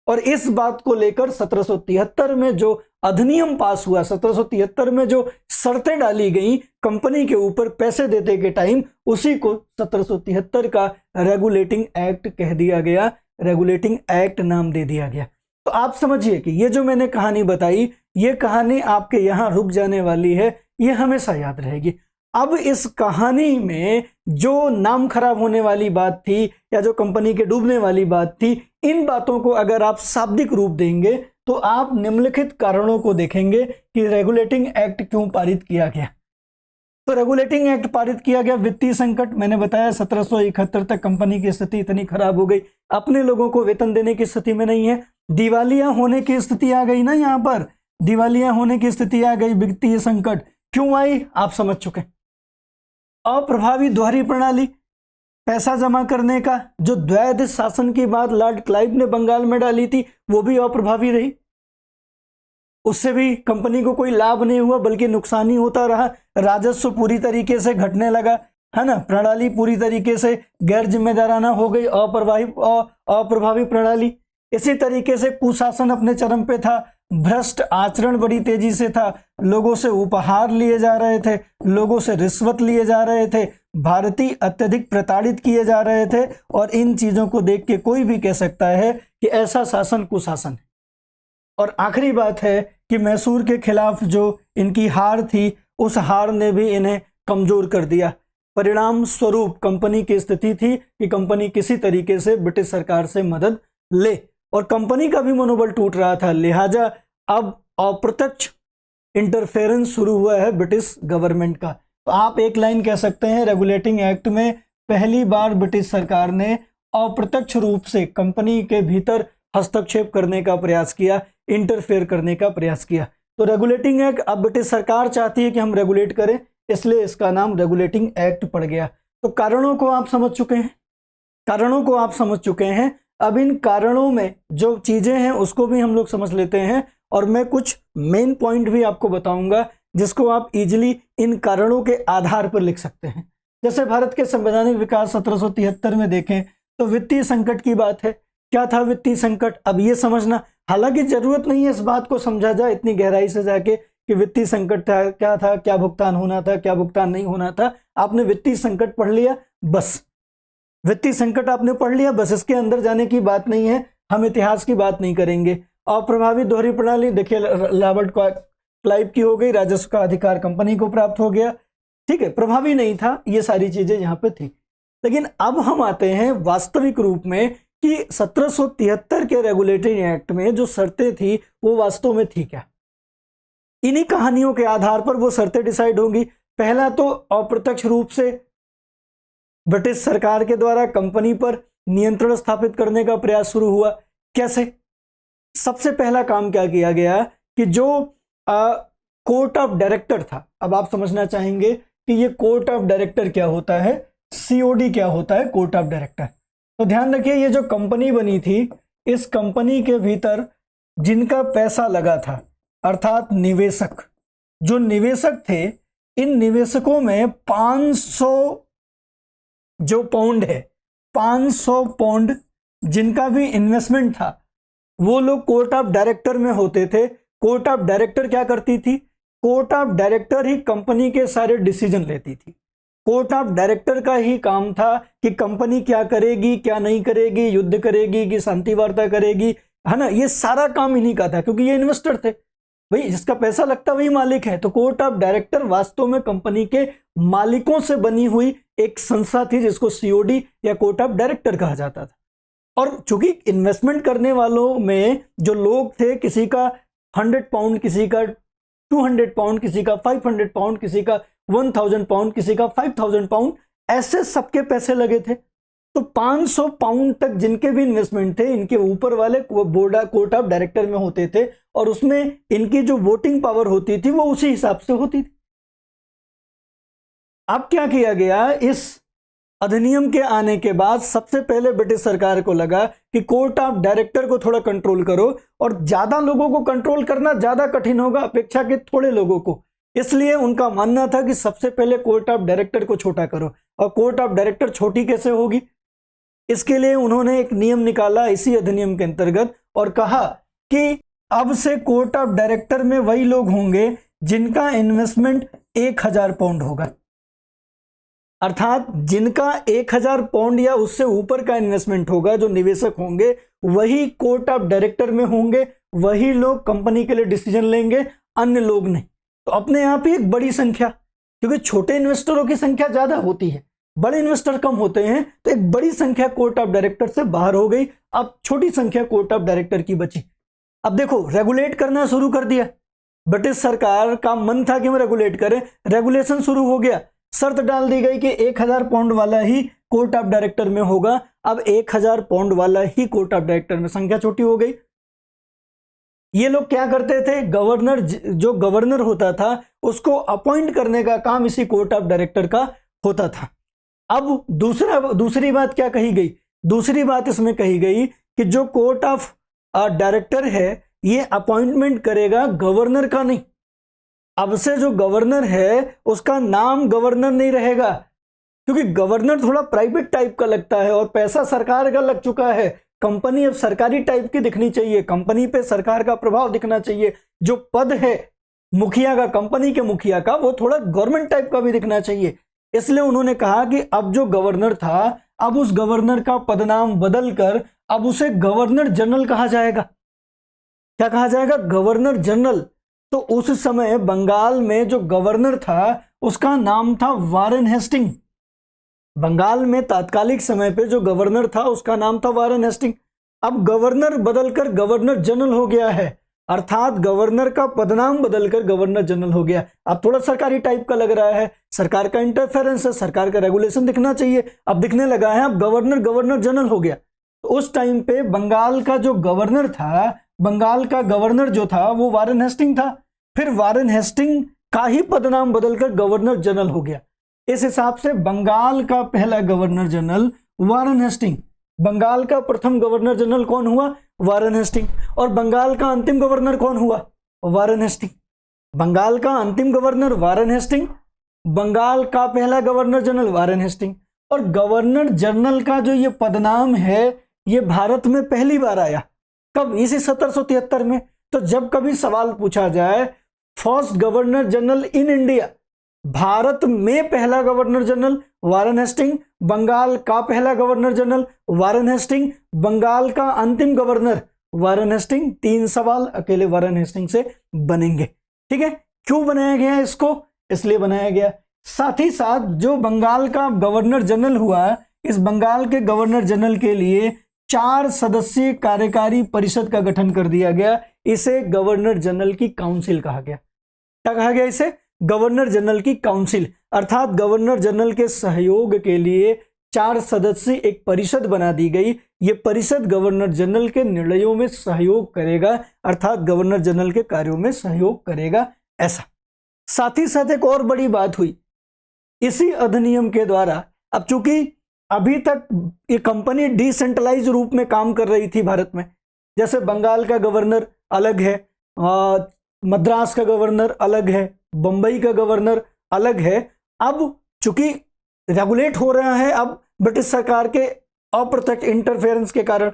और इस बात को लेकर 1773 में जो अधिनियम पास हुआ, 1773 में जो शर्तें डाली गई कंपनी के ऊपर पैसे देने के टाइम, उसी को 1773 का रेगुलेटिंग एक्ट कह दिया गया, रेगुलेटिंग एक्ट नाम दे दिया गया। तो आप समझिए कि ये जो मैंने कहानी बताई, ये कहानी आपके यहाँ रुक जाने वाली है, ये हमेशा याद रहेगी। अब इस कहानी में जो नाम खराब होने वाली बात थी या जो कंपनी के डूबने वाली बात थी, इन बातों को अगर आप शाब्दिक रूप देंगे तो आप निम्नलिखित कारणों को देखेंगे कि रेगुलेटिंग एक्ट क्यों पारित किया गया। तो रेगुलेटिंग एक्ट पारित किया गया, वित्तीय संकट। मैंने बताया 1771 तक कंपनी की स्थिति इतनी खराब हो गई, अपने लोगों को वेतन देने की स्थिति में नहीं है, दिवालिया होने की स्थिति आ गई ना। यहाँ पर दिवालिया होने की स्थिति आ गई, वित्तीय संकट क्यों आई आप समझ चुके। अप्रभावी दोहरी प्रणाली, पैसा जमा करने का जो द्वैध शासन की बात लॉर्ड क्लाइव ने बंगाल में डाली थी, वो भी अप्रभावी रही। उससे भी कंपनी को कोई लाभ नहीं हुआ, बल्कि नुकसान ही होता रहा। राजस्व पूरी तरीके से घटने लगा, है ना। प्रणाली पूरी तरीके से गैर जिम्मेदाराना हो गई, अप्रभावी प्रणाली। इसी तरीके से कुशासन अपने चरम पे था, भ्रष्ट आचरण बड़ी तेजी से था, लोगों से उपहार लिए जा रहे थे, लोगों से रिश्वत लिए जा रहे थे, भारतीय अत्यधिक प्रताड़ित किए जा रहे थे। और इन चीजों को देख के कोई भी कह सकता है कि ऐसा शासन कुशासन है। और आखिरी बात है कि मैसूर के खिलाफ जो इनकी हार थी, उस हार ने भी इन्हें कमजोर कर दिया। परिणाम स्वरूप कंपनी की स्थिति थी कि कंपनी किसी तरीके से ब्रिटिश सरकार से मदद ले, और कंपनी का भी मनोबल टूट रहा था। लिहाजा अब अप्रत्यक्ष इंटरफेरेंस शुरू हुआ है ब्रिटिश गवर्नमेंट का। तो आप एक लाइन कह सकते हैं, रेगुलेटिंग एक्ट में पहली बार ब्रिटिश सरकार ने अप्रत्यक्ष रूप से कंपनी के भीतर हस्तक्षेप करने का प्रयास किया, इंटरफेयर करने का प्रयास किया। तो रेगुलेटिंग एक्ट, अब ब्रिटिश सरकार चाहती है कि हम रेगुलेट करें, इसलिए इसका नाम रेगुलेटिंग एक्ट पड़ गया। तो कारणों को आप समझ चुके हैं, कारणों को आप समझ चुके हैं। अब इन कारणों में जो चीजें हैं उसको भी हम लोग समझ लेते हैं, और मैं कुछ मेन पॉइंट भी आपको बताऊंगा जिसको आप इजीली इन कारणों के आधार पर लिख सकते हैं। जैसे भारत के संवैधानिक विकास 1773 में देखें तो वित्तीय संकट की बात है। क्या था वित्तीय संकट, अब ये समझना, हालांकि जरूरत नहीं है इस बात को समझा जाए इतनी गहराई से जाके कि वित्तीय संकट था, क्या भुगतान होना था, क्या भुगतान नहीं होना था। आपने वित्तीय संकट पढ़ लिया, बस वित्तीय संकट आपने पढ़ लिया, बस इसके अंदर जाने की बात नहीं है, हम इतिहास की बात नहीं करेंगे। अप्रभावी दोहरी प्रणाली देखिए, रॉबर्ट क्लाइव की हो गई, राजस्व का अधिकार कंपनी को प्राप्त हो गया, ठीक है, प्रभावी नहीं था, ये सारी चीजें यहाँ पे थी। लेकिन अब हम आते हैं वास्तविक रूप में कि 1773 के रेगुलेटरी एक्ट में जो शर्तें थी वो वास्तव में थी क्या। इन्हीं कहानियों के आधार पर वो शर्तें डिसाइड होंगी। पहला तो अप्रत्यक्ष रूप से ब्रिटिश सरकार के द्वारा कंपनी पर नियंत्रण स्थापित करने का प्रयास शुरू हुआ। कैसे? सबसे पहला काम क्या किया गया कि जो कोर्ट ऑफ डायरेक्टर था, अब आप समझना चाहेंगे कि ये कोर्ट ऑफ डायरेक्टर क्या होता है, सीओडी क्या होता है, कोर्ट ऑफ डायरेक्टर। तो ध्यान रखिए, ये जो कंपनी बनी थी, इस कंपनी के भीतर जिनका पैसा लगा था, अर्थात निवेशक, जो निवेशक थे, इन निवेशकों में 500 जो पाउंड है, 500 पाउंड जिनका भी इन्वेस्टमेंट था, वो लोग कोर्ट ऑफ डायरेक्टर में होते थे। कोर्ट ऑफ डायरेक्टर क्या करती थी? Court of director he company के सारे डिसीजन लेती थी। कोर्ट ऑफ डायरेक्टर का ही काम था कि कंपनी क्या करेगी, क्या नहीं करेगी, युद्ध करेगी कि शांति वार्ता करेगी, है ना, ये सारा काम इन्हीं का था, क्योंकि ये इन्वेस्टर थे भाई, जिसका पैसा लगता वही मालिक है। तो कोर्ट ऑफ डायरेक्टर वास्तव में कंपनी के मालिकों से बनी हुई एक संस्था थी जिसको सीओडी या कोर्ट ऑफ डायरेक्टर कहा जाता था। और चूंकि इन्वेस्टमेंट करने वालों में जो लोग थे, किसी का 100 पाउंड, किसी का 200 पाउंड, किसी का 500 पाउंड, किसी का 1000 पाउंड, किसी का 5000 पाउंड, ऐसे सबके पैसे लगे थे। तो 500 पाउंड तक जिनके भी इन्वेस्टमेंट थे, इनके ऊपर वाले बोर्ड कोर्ट ऑफ डायरेक्टर में होते थे, और उसमें इनकी जो वोटिंग पावर होती थी वो उसी हिसाब से होती थी। अब क्या किया गया, इस अधिनियम के आने के बाद सबसे पहले ब्रिटिश सरकार को लगा कि कोर्ट ऑफ डायरेक्टर को थोड़ा कंट्रोल करो, और ज्यादा लोगों को कंट्रोल करना ज्यादा कठिन होगा अपेक्षा के थोड़े लोगों को। इसलिए उनका मानना था कि सबसे पहले कोर्ट ऑफ डायरेक्टर को छोटा करो। और कोर्ट ऑफ डायरेक्टर छोटी कैसे होगी, इसके लिए उन्होंने एक नियम निकाला इसी अधिनियम के अंतर्गत, और कहा कि अब से कोर्ट ऑफ डायरेक्टर में वही लोग होंगे जिनका इन्वेस्टमेंट 1000 पाउंड होगा। अर्थात जिनका 1000 पाउंड या उससे ऊपर का इन्वेस्टमेंट होगा, जो निवेशक होंगे, वही कोर्ट ऑफ डायरेक्टर में होंगे, वही लोग कंपनी के लिए डिसीजन लेंगे, अन्य लोग नहीं। तो अपने आप ही एक बड़ी संख्या, क्योंकि छोटे इन्वेस्टरों की संख्या ज्यादा होती है, बड़े इन्वेस्टर कम होते हैं, तो एक बड़ी संख्या कोर्ट ऑफ डायरेक्टर से बाहर हो गई। अब छोटी संख्या कोर्ट ऑफ डायरेक्टर की बची। अब देखो, रेगुलेट करना शुरू कर दिया। ब्रिटिश सरकार का मन था कि हम रेगुलेट करें, रेगुलेशन शुरू हो गया। शर्त डाल दी गई कि 1000 पाउंड वाला ही कोर्ट ऑफ डायरेक्टर में होगा। अब 1000 पाउंड वाला ही कोर्ट ऑफ डायरेक्टर में, संख्या छोटी हो गई। ये लोग क्या करते थे, गवर्नर, जो गवर्नर होता था उसको अपॉइंट करने का काम इसी कोर्ट ऑफ डायरेक्टर का होता था। अब दूसरी बात क्या कही गई, दूसरी बात इसमें कही गई कि जो कोर्ट ऑफ डायरेक्टर है ये अपॉइंटमेंट करेगा, गवर्नर का नहीं। अब से जो गवर्नर है उसका नाम गवर्नर नहीं रहेगा, क्योंकि गवर्नर थोड़ा प्राइवेट टाइप का लगता है और पैसा सरकार का लग चुका है, कंपनी अब सरकारी टाइप की दिखनी चाहिए, कंपनी पे सरकार का प्रभाव दिखना चाहिए, जो पद है मुखिया का, कंपनी के मुखिया का, वो थोड़ा गवर्नमेंट टाइप का भी दिखना चाहिए। इसलिए उन्होंने कहा कि अब जो गवर्नर था, अब उस गवर्नर का पदनाम बदलकर अब उसे गवर्नर जनरल कहा जाएगा। क्या कहा जाएगा? Governor general. तो उस समय बंगाल में जो गवर्नर था उसका नाम था वारेन हेस्टिंग। बंगाल में तात्कालिक समय पे जो गवर्नर था उसका नाम था वारेन हेस्टिंग। अब गवर्नर बदलकर गवर्नर जनरल हो गया है, अर्थात गवर्नर का पदनाम बदलकर गवर्नर जनरल हो गया। अब थोड़ा सरकारी टाइप का लग रहा है, सरकार का इंटरफेरेंस है, सरकार का रेगुलेशन दिखना चाहिए, अब दिखने लगा है। अब गवर्नर गवर्नर जनरल हो गया। तो उस टाइम पे बंगाल का जो गवर्नर था, बंगाल का गवर्नर जो था वो वारेन हेस्टिंग था। फिर वारेन हेस्टिंग का ही पदनाम बदलकर गवर्नर जनरल हो गया। इस हिसाब से बंगाल का पहला governor general Warren Hasting, Bengal का प्रथम गवर्नर जनरल कौन हुआ? Warren Hasting. और बंगाल का अंतिम गवर्नर कौन हुआ? Warren Hasting. बंगाल का अंतिम गवर्नर वारेन हेस्टिंग, बंगाल का पहला गवर्नर जनरल वारेन हेस्टिंग। और गवर्नर जनरल का जो ये पदनाम है ये भारत में पहली बार आया। कब? इसी 1773 में। तो जब कभी सवाल पूछा जाए first governor general in India, Bharat में पहला governor general Warren Hasting, Bengal का पहला governor general Warren Hasting, Bengal का अंतिम गवर्नर वारेन हेस्टिंग, 3 सवाल अकेले वारेन हेस्टिंग से बनेंगे। ठीक है, क्यों बनाया गया इसको? इसलिए बनाया गया। साथ ही साथ जो बंगाल का गवर्नर जनरल हुआ, इस बंगाल के गवर्नर जनरल के लिए 4 सदस्यीय कार्यकारी परिषद का गठन कर दिया गया। इसे गवर्नर जनरल की काउंसिल कहा गया। क्या कहा गया इसे? गवर्नर जनरल की काउंसिल। अर्थात गवर्नर जनरल के सहयोग के लिए 4 सदस्यीय एक परिषद बना दी गई। ये परिषद गवर्नर जनरल के निर्णयों में सहयोग करेगा, अर्थात गवर्नर जनरल के कार्यों में सहयोग करेगा, ऐसा। साथ ही साथ एक और बड़ी बात हुई इसी अधिनियम के द्वारा। अब चूंकि अभी तक ये कंपनी डिसेंट्रलाइज रूप में काम कर रही थी भारत में, जैसे बंगाल का गवर्नर अलग है, मद्रास का गवर्नर अलग है, बंबई का गवर्नर अलग है। अब चूंकि रेगुलेट हो रहा है अब ब्रिटिश सरकार के अप्रत्यक्ष इंटरफेरेंस के कारण,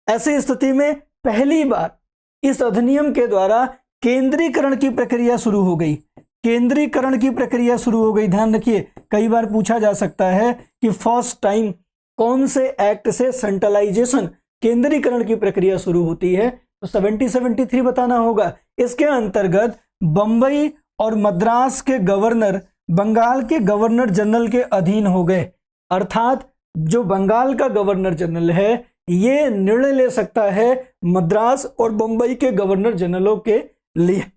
ऐसी स्थिति में पहली बार इस अधिनियम के द्वारा केंद्रीकरण की प्रक्रिया शुरू हो गई। केंद्रीकरण की प्रक्रिया शुरू हो गई। ध्यान रखिए, कई बार पूछा जा सकता है कि फर्स्ट टाइम कौन से एक्ट से सेंट्रलाइजेशन, केंद्रीकरण की प्रक्रिया शुरू होती है, तो 1773 बताना होगा। इसके अंतर्गत बंबई और मद्रास के गवर्नर बंगाल के गवर्नर जनरल के अधीन हो गए। अर्थात जो बंगाल का गवर्नर जनरल है ये निर्णय ले सकता है मद्रास और बंबई के गवर्नर जनरलों के लिए।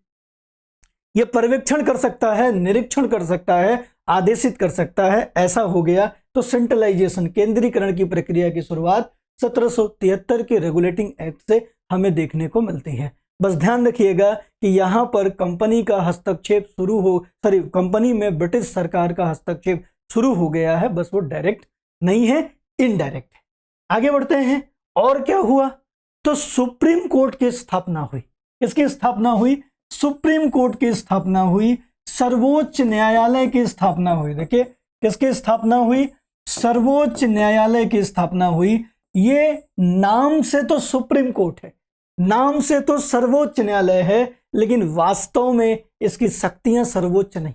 ये पर्यवेक्षण कर सकता है, निरीक्षण कर सकता है, आदेशित कर सकता है, ऐसा हो गया। तो सेंट्रलाइजेशन, केंद्रीकरण की प्रक्रिया की शुरुआत 1773 के रेगुलेटिंग एक्ट से हमें देखने को मिलती है। बस ध्यान रखिएगा कि यहां पर कंपनी का हस्तक्षेप शुरू हो, कंपनी में ब्रिटिश सरकार का हस्तक्षेप शुरू हो गया है। बस वो डायरेक्ट नहीं है, इनडायरेक्ट है। आगे बढ़ते हैं। और क्या हुआ? तो सुप्रीम कोर्ट की स्थापना हुई। किसकी स्थापना हुई? सुप्रीम कोर्ट की स्थापना हुई, सर्वोच्च न्यायालय की स्थापना हुई। देखिए किसकी स्थापना हुई? सर्वोच्च न्यायालय की स्थापना हुई। ये नाम से तो सुप्रीम कोर्ट है, नाम से तो सर्वोच्च न्यायालय है, लेकिन वास्तव में इसकी शक्तियां सर्वोच्च नहीं।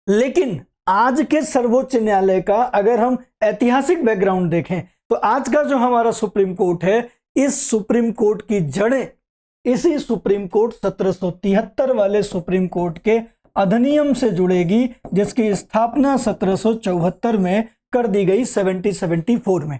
लेकिन आज के सर्वोच्च न्यायालय का अगर हम ऐतिहासिक बैकग्राउंड देखें तो आज का जो हमारा सुप्रीम कोर्ट है, इस सुप्रीम कोर्ट की जड़ें इसी सुप्रीम कोर्ट 1773 वाले सुप्रीम कोर्ट के अधिनियम से जुड़ेगी, जिसकी स्थापना 1774 में कर दी गई, 1774 में।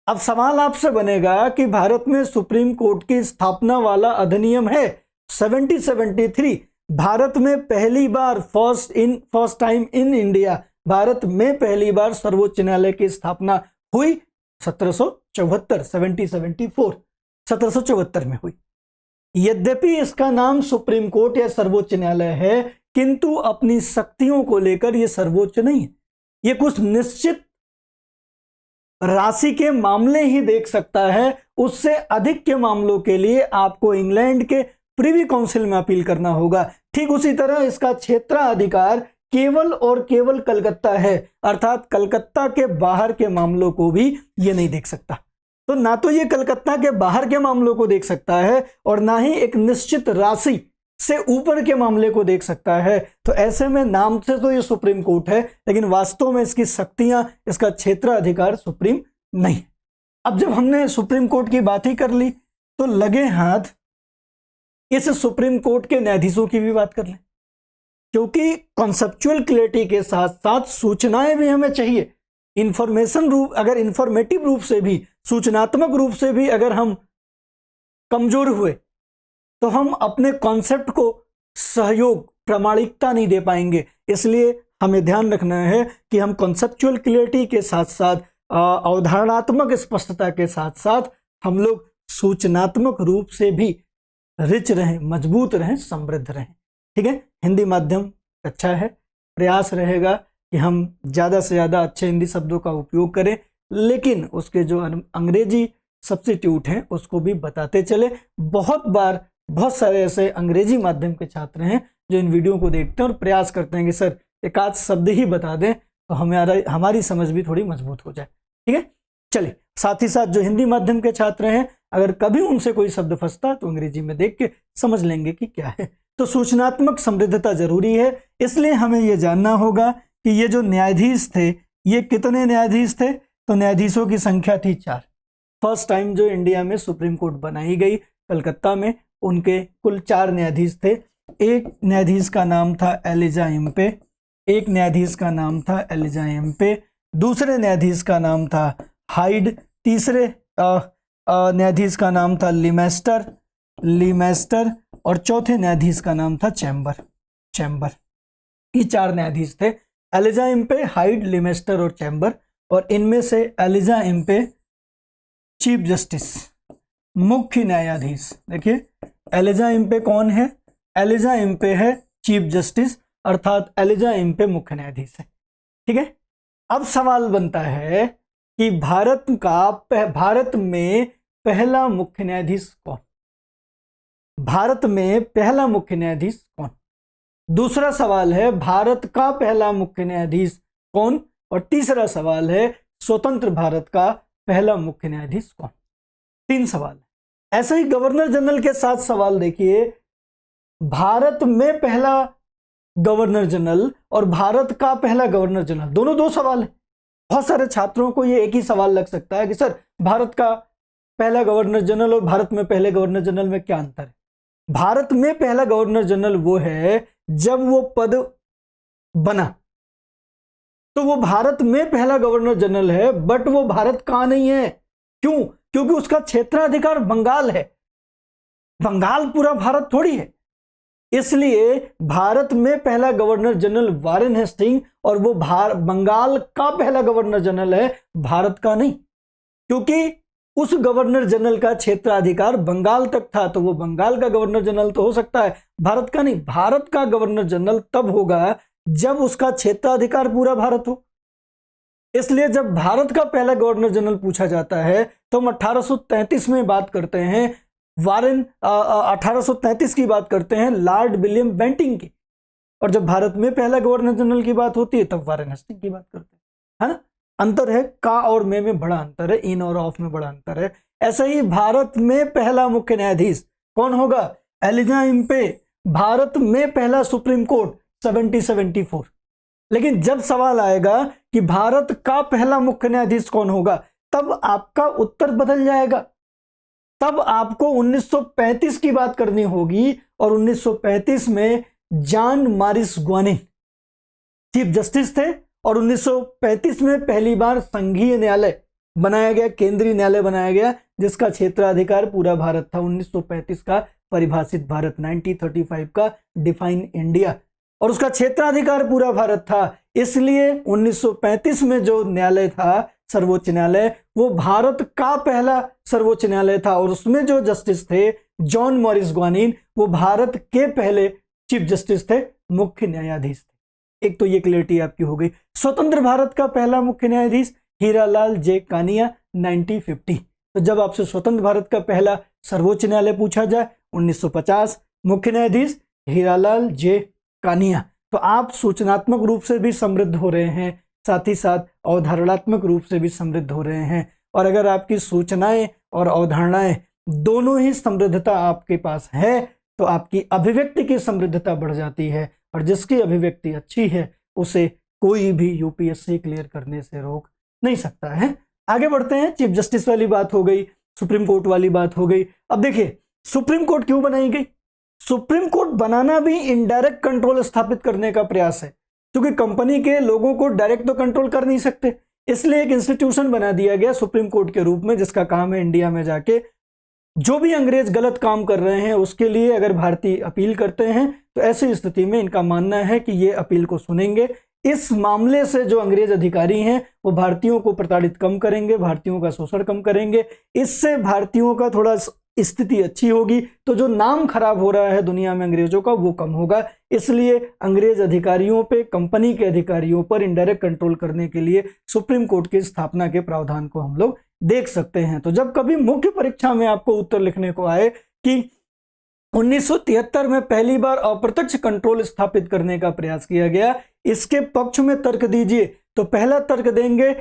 अब सवाल आपसे बनेगा कि भारत में सुप्रीम कोर्ट की स्थापना वाला अधिनियम है 1773, भारत में पहली बार first time in India, Bharat में पहली बार सर्वोच्च न्यायालय की स्थापना हुई 1774 में हुई। यद्यपि इसका नाम सुप्रीम कोर्ट या सर्वोच्च न्यायालय है, किंतु अपनी शक्तियों को लेकर यह सर्वोच्च नहीं है। यह कुछ निश्चित राशि के मामले ही देख सकता है, उससे अधिक के मामलों के लिए आपको इंग्लैंड के प्रिवी काउंसिल में अपील करना होगा। ठीक उसी तरह इसका क्षेत्राधिकार केवल और केवल कलकत्ता है, अर्थात कलकत्ता के बाहर के मामलों को भी ये नहीं देख सकता। तो ना तो ये कलकत्ता के बाहर के मामलों को देख सकता है और ना ही एक निश्चित राशि से ऊपर के मामले को देख सकता है। तो ऐसे में नाम से तो ये सुप्रीम कोर्ट है, लेकिन वास्तव में इसकी शक्तियां, इसका क्षेत्राधिकार सुप्रीम नहीं है। अब जब हमने सुप्रीम कोर्ट की बात ही कर ली तो लगे हाथ इस सुप्रीम कोर्ट के न्यायाधीशों की भी बात कर लें, क्योंकि कॉन्सेप्चुअल क्लैरिटी के साथ साथ सूचनाएं भी हमें चाहिए। इंफॉर्मेशन रूप, अगर इंफॉर्मेटिव रूप से भी, सूचनात्मक रूप से भी अगर हम कमजोर हुए तो हम अपने कॉन्सेप्ट को सहयोग, प्रामाणिकता नहीं दे पाएंगे। इसलिए हमें ध्यान रखना है कि हम कॉन्सेप्चुअल क्लैरिटी के साथ साथ, अवधारणात्मक स्पष्टता के साथ साथ हम लोग सूचनात्मक रूप से भी रिच रहें, मजबूत रहें, समृद्ध रहें। ठीक है, हिंदी माध्यम अच्छा है, प्रयास रहेगा कि हम ज़्यादा से ज़्यादा अच्छे हिंदी शब्दों का उपयोग करें, लेकिन उसके जो अंग्रेजी सब्स्टिट्यूट हैं उसको भी बताते चले। बहुत सारे ऐसे अंग्रेजी माध्यम के छात्र हैं जो इन वीडियो को देखते हैं और प्रयास करते हैं कि सर एक आध शब्द ही बता दें तो हमारी समझ भी थोड़ी मजबूत हो जाए। ठीक है, चलिए, साथ ही साथ जो हिंदी माध्यम के छात्र हैं, अगर कभी उनसे कोई शब्द फंसता तो अंग्रेजी में देख के समझ लेंगे कि क्या है। तो सूचनात्मक समृद्धता जरूरी है, इसलिए हमें यह जानना होगा कि ये जो न्यायाधीश थे ये कितने न्यायाधीश थे। तो न्यायाधीशों की संख्या थी 4। फर्स्ट टाइम जो इंडिया में सुप्रीम कोर्ट बनाई गई कलकत्ता में, उनके कुल 4 न्यायाधीश थे। एक न्यायाधीश का नाम था एलिजा इम्पे, एक न्यायाधीश का नाम था एलिजा इम्पे, दूसरे न्यायाधीश का नाम था हाइड, तीसरे न्यायाधीश का नाम था लीमेस्टर और चौथे न्यायाधीश का नाम था चैम्बर। ये 4 न्यायाधीश थे, एलिजा इम्पे, हाइड, लीमेस्टर और चैम्बर। और इनमें से एलिजा इम्पे चीफ जस्टिस, मुख्य न्यायाधीश। देखिए एलिजा इम्पे कौन है? एलिजा इम्पे है चीफ जस्टिस, अर्थात एलिजा इम्पे मुख्य न्यायाधीश है। ठीक है, अब सवाल बनता है कि भारत में पहला मुख्य न्यायाधीश कौन? भारत में पहला मुख्य न्यायाधीश कौन? दूसरा सवाल है भारत का पहला मुख्य न्यायाधीश कौन? और तीसरा सवाल है स्वतंत्र भारत का पहला मुख्य न्यायाधीश कौन? 3 सवाल है। ऐसे ही गवर्नर जनरल के साथ सवाल देखिए, भारत में पहला गवर्नर जनरल और भारत का पहला गवर्नर जनरल, दोनों 2 सवाल है। बहुत सारे छात्रों को ये एक ही सवाल लग सकता है कि सर भारत का पहला गवर्नर जनरल और भारत में पहले गवर्नर जनरल में क्या अंतर है? भारत में पहला गवर्नर जनरल वो है जब वो पद बना तो वो भारत में पहला गवर्नर जनरल है, बट वो भारत का नहीं है। क्यों? क्योंकि उसका क्षेत्राधिकार बंगाल है। बंगाल पूरा भारत थोड़ी है। इसलिए भारत में पहला गवर्नर जनरल वारेन हेस्टिंग और वो बंगाल का पहला गवर्नर जनरल है, भारत का नहीं। क्योंकि उस गवर्नर जनरल का क्षेत्राधिकार बंगाल तक था, तो वो बंगाल का गवर्नर जनरल तो हो सकता है, भारत का नहीं। भारत का गवर्नर जनरल तब होगा जब उसका क्षेत्राधिकार पूरा भारत हो। इसलिए जब भारत का पहला गवर्नर जनरल पूछा जाता है तो हम 1833 में बात करते हैं, 1833 की बात करते हैं लॉर्ड विलियम बेंटिंग की। और जब भारत में पहला गवर्नर जनरल की बात होती है तब वारेन हेस्टिंग की बात करते हैं, है ना? अंतर है, का और में बड़ा अंतर है, इन और ऑफ में बड़ा अंतर है। ऐसा ही भारत में पहला मुख्य न्यायाधीश कौन होगा? Elijah Impey. भारत में पहला सुप्रीम कोर्ट 1774। लेकिन जब सवाल आएगा कि भारत का पहला मुख्य न्यायाधीश कौन होगा, तब आपका उत्तर बदल जाएगा। तब आपको 1935 की बात करनी होगी और 1935 में John Morris guanine chief justice थे और 1935 में पहली बार संघीय न्यायालय बनाया गया, केंद्रीय न्यायालय बनाया गया, जिसका क्षेत्राधिकार पूरा भारत था। 1935 का परिभाषित भारत, 1935 का डिफाइन इंडिया, और उसका क्षेत्राधिकार पूरा भारत था। इसलिए 1935 में जो न्यायालय था, सर्वोच्च न्यायालय, वो भारत का पहला सर्वोच्च न्यायालय था और उसमें जो जस्टिस थे जॉन मॉरिस ग्वानिन, वो भारत के पहले चीफ जस्टिस थे, मुख्य न्यायाधीश थे। एक तो ये क्लियरिटी आपकी हो गई। स्वतंत्र भारत का पहला मुख्य न्यायाधीश हीरालाल जे कानिया, 1950। तो जब आपसे स्वतंत्र भारत का पहला सर्वोच्च न्यायालय पूछा जाए 1950, मुख्य न्यायाधीश हीरालाल जे कानिया। तो आप सूचनात्मक रूप से भी समृद्ध हो रहे हैं, साथ ही साथ अवधारणात्मक रूप से भी समृद्ध हो रहे हैं। और अगर आपकी सूचनाएं और अवधारणाएं दोनों ही समृद्धता आपके पास है तो आपकी अभिव्यक्ति की समृद्धता बढ़ जाती है, और जिसकी अभिव्यक्ति अच्छी है उसे कोई भी यूपीएससी क्लियर करने से रोक नहीं सकता है। आगे बढ़ते हैं। चीफ जस्टिस वाली बात हो गई, सुप्रीम कोर्ट वाली बात हो गई। अब देखिए सुप्रीम कोर्ट क्यों बनाई गई। सुप्रीम कोर्ट बनाना भी इनडायरेक्ट कंट्रोल स्थापित करने का प्रयास है, क्योंकि कंपनी के लोगों को डायरेक्ट तो कंट्रोल कर नहीं सकते, इसलिए एक इंस्टीट्यूशन बना दिया गया सुप्रीम कोर्ट के रूप में, जिसका काम है इंडिया में जाके जो भी अंग्रेज गलत काम कर रहे हैं उसके लिए अगर भारतीय अपील करते हैं तो ऐसी स्थिति में इनका मानना है कि ये अपील को सुनेंगे। इस मामले से जो अंग्रेज अधिकारी हैं वो भारतीयों को प्रताड़ित कम करेंगे, भारतीयों का शोषण कम करेंगे, इससे भारतीयों का थोड़ा स्थिति अच्छी होगी, तो जो नाम खराब हो रहा है दुनिया में अंग्रेजों का वो कम होगा। इसलिए अंग्रेज अधिकारियों पे, कंपनी के अधिकारियों पर इनडायरेक्ट कंट्रोल करने के लिए सुप्रीम कोर्ट की स्थापना के प्रावधान को हम लोग देख सकते हैं। तो जब कभी मुख्य परीक्षा में आपको उत्तर लिखने को आए कि 1973 में पहली बार अप्रत्यक्ष कंट्रोल स्थापित करने का प्रयास किया गया, इसके पक्ष में तर्क दीजिए, तो पहला तर्क देंगे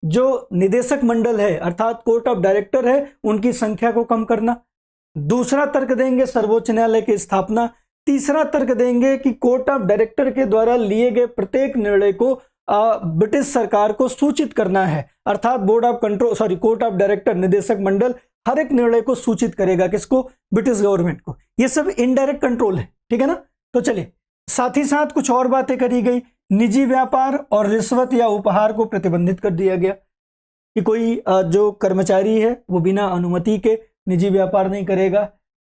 जो निदेशक मंडल है अर्थात कोर्ट ऑफ डायरेक्टर है उनकी संख्या को कम करना। दूसरा तर्क देंगे सर्वोच्च न्यायालय की स्थापना। तीसरा तर्क देंगे कि कोर्ट ऑफ डायरेक्टर के द्वारा लिए गए प्रत्येक निर्णय को ब्रिटिश सरकार को सूचित करना है, अर्थात board of control court of director निदेशक मंडल हर एक निर्णय को सूचित करेगा, किसको, ब्रिटिश गवर्नमेंट को। ये सब इनडायरेक्ट कंट्रोल है, ठीक है ना। तो चलिए, साथ ही साथ कुछ और बातें करी गई। निजी व्यापार और रिश्वत या उपहार को प्रतिबंधित कर दिया गया कि कोई जो कर्मचारी है वो बिना अनुमति के निजी व्यापार नहीं करेगा,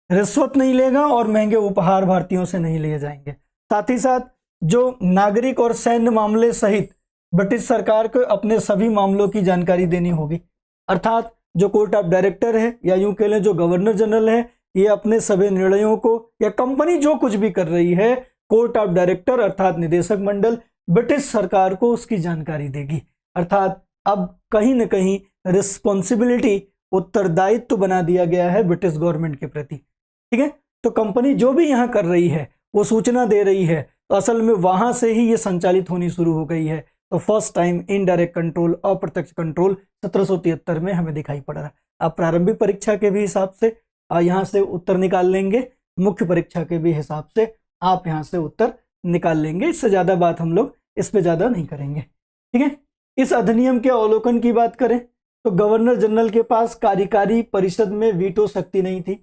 रिश्वत नहीं लेगा और महंगे उपहार भारतीयों से नहीं लिए जाएंगे। साथ ही साथ जो नागरिक और सैन्य मामले सहित ब्रिटिश सरकार को अपने सभी मामलों की जानकारी देनी होगी, अर्थात जो कोर्ट ऑफ डायरेक्टर है या यूं कह लें जो गवर्नर जनरल है, ये अपने सभी निर्णयों को या कंपनी जो कुछ भी कर रही है, कोर्ट ऑफ डायरेक्टर अर्थात निदेशक मंडल ब्रिटिश सरकार को उसकी जानकारी देगी। अर्थात अब कहीं ना कहीं रिस्पॉन्सिबिलिटी, उत्तरदायित्व बना दिया गया है ब्रिटिश गवर्नमेंट के प्रति, ठीक है। तो कंपनी जो भी यहाँ कर रही है वो सूचना दे रही है, तो असल में वहां से ही ये संचालित होनी शुरू हो गई है। तो फर्स्ट टाइम इनडायरेक्ट कंट्रोल, अप्रत्यक्ष कंट्रोल 1773 में हमें दिखाई पड़ रहा है। अब प्रारंभिक परीक्षा के भी हिसाब से यहाँ से उत्तर निकाल लेंगे, मुख्य परीक्षा के भी हिसाब से आप यहाँ से उत्तर निकाल लेंगे। इससे ज्यादा बात हम लोग इस पे ज्यादा नहीं करेंगे, ठीक है। इस अधिनियम के अवलोकन की बात करें तो गवर्नर जनरल के पास कार्यकारी परिषद में वीटो शक्ति नहीं थी।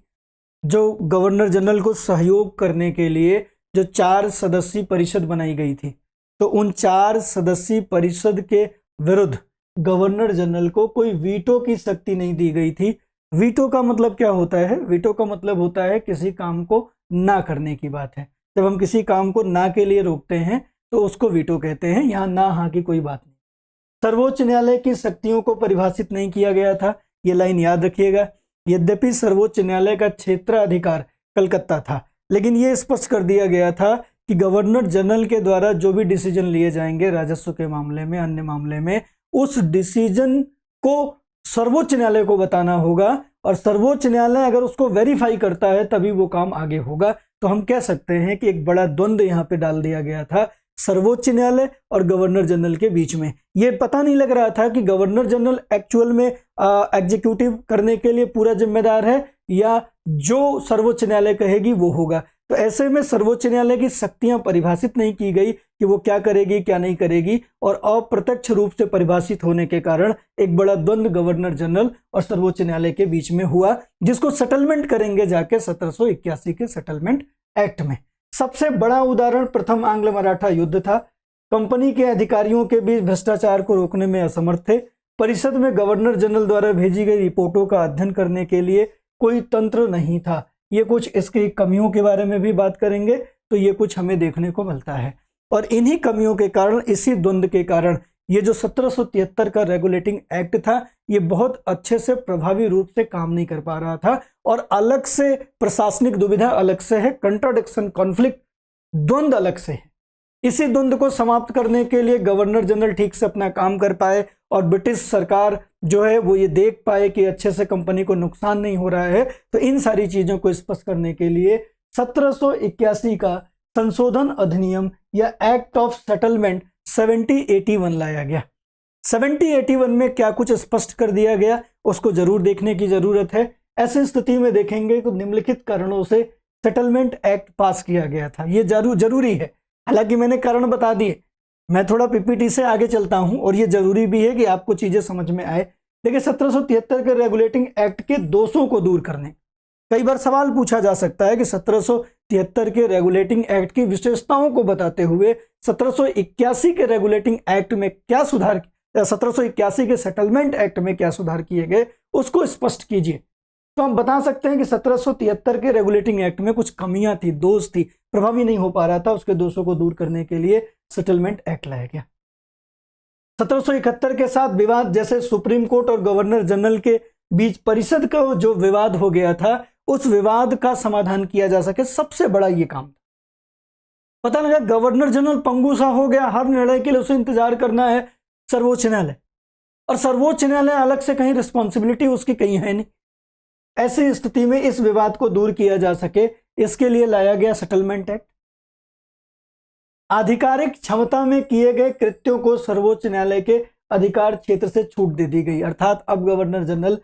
जो गवर्नर जनरल को सहयोग करने के लिए जो 4 सदस्यीय परिषद बनाई गई थी, तो उन 4 सदस्यीय परिषद के विरुद्ध गवर्नर जनरल को कोई वीटो की शक्ति नहीं दी गई थी। वीटो का मतलब क्या होता है? वीटो का मतलब होता है किसी काम को ना करने की बात है। जब हम किसी काम को ना के लिए रोकते हैं तो उसको वीटो कहते हैं। यहाँ ना हाँ की कोई बात नहीं। सर्वोच्च न्यायालय की शक्तियों को परिभाषित नहीं किया गया था, ये लाइन याद रखिएगा। यद्यपि सर्वोच्च न्यायालय का क्षेत्राधिकार कलकत्ता था, लेकिन ये स्पष्ट कर दिया गया था कि गवर्नर जनरल के द्वारा जो भी डिसीजन लिए जाएंगे राजस्व के मामले में, अन्य मामले में, उस डिसीजन को सर्वोच्च न्यायालय को बताना होगा, और सर्वोच्च न्यायालय अगर उसको वेरीफाई करता है तभी वो काम आगे होगा। तो हम कह सकते हैं कि एक बड़ा द्वंद्व यहाँ पे डाल दिया गया था सर्वोच्च न्यायालय और गवर्नर जनरल के बीच में। ये पता नहीं लग रहा था कि गवर्नर जनरल एक्चुअल में एग्जीक्यूटिव करने के लिए पूरा जिम्मेदार है या जो सर्वोच्च न्यायालय कहेगी वो होगा। तो ऐसे में सर्वोच्च न्यायालय की शक्तियां परिभाषित नहीं की गई कि वो क्या करेगी क्या नहीं करेगी, और अप्रत्यक्ष रूप से परिभाषित होने के कारण एक बड़ा द्वंद्व गवर्नर जनरल और सर्वोच्च न्यायालय के बीच में हुआ, जिसको सेटलमेंट करेंगे जाके 1781 के सेटलमेंट एक्ट में। सबसे बड़ा उदाहरण प्रथम आंग्ल मराठा युद्ध था। कंपनी के अधिकारियों के बीच भ्रष्टाचार को रोकने में असमर्थ थे। परिषद में गवर्नर जनरल द्वारा भेजी गई रिपोर्टों का अध्ययन करने के लिए कोई तंत्र नहीं था। ये कुछ इसकी कमियों के बारे में भी बात करेंगे, तो ये कुछ हमें देखने को मिलता है। और इन्हीं कमियों के कारण, इसी द्वंद्व के कारण ये जो 1773 का रेगुलेटिंग एक्ट था, ये बहुत अच्छे से प्रभावी रूप से काम नहीं कर पा रहा था, और अलग से प्रशासनिक दुविधा अलग से है, कंट्राडिक्शन, कॉन्फ्लिक्ट, द्वंद्व अलग से है। इसी द्वंद्व को समाप्त करने के लिए गवर्नर जनरल ठीक से अपना काम कर पाए और ब्रिटिश सरकार जो है वो ये देख पाए कि अच्छे से कंपनी को नुकसान नहीं हो रहा है। तो इन सारी चीजों को स्पष्ट करने के लिए 1781 का संशोधन अधिनियम या एक्ट ऑफ सेटलमेंट 7081 लाया गया। 7081 में क्या कुछ स्पष्ट कर दिया गया उसको जरूर देखने की जरूरत है। ऐसी स्थिति में देखेंगे कि निम्नलिखित कारणों से सेटलमेंट एक्ट पास किया गया था, ये जरूरी है। हालांकि मैंने कारण बता दिए, मैं थोड़ा पीपीटी से आगे चलता हूं और ये जरूरी भी है कि आपको चीजें समझ में आए। देखिए 1773 के रेगुलेटिंग एक्ट के दोषों को दूर करने, कई बार सवाल पूछा जा सकता है कि 1773 के रेगुलेटिंग एक्ट की विशेषताओं को बताते हुए 1781 के रेगुलेटिंग एक्ट में क्या सुधार, 1781 के सेटलमेंट एक्ट में क्या सुधार किए गए उसको स्पष्ट कीजिए। तो हम बता सकते हैं कि 1773 के रेगुलेटिंग एक्ट में कुछ कमियां थी, दोष थी, प्रभावी नहीं हो पा रहा था, उसके दोषों को दूर करने के लिए सेटलमेंट एक्ट लाया गया। 1771 के साथ विवाद, जैसे सुप्रीम कोर्ट और गवर्नर जनरल के बीच परिषद का जो विवाद हो गया था, उस विवाद का समाधान किया जा सके, सबसे बड़ा ये काम था। पता लगा गवर्नर जनरल पंगु सा हो गया, हर निर्णय के लिए उसे इंतजार करना है सर्वोच्च न्यायालय, और सर्वोच्च न्यायालय अलग से कहीं रिस्पॉन्सिबिलिटी उसकी कहीं है नहीं। ऐसी स्थिति में इस विवाद को दूर किया जा सके, इसके लिए लाया गया सेटलमेंट एक्ट। आधिकारिक क्षमता में किए गए कृत्यों को सर्वोच्च न्यायालय के अधिकार क्षेत्र से छूट दे दी गई, अर्थात अब गवर्नर जनरल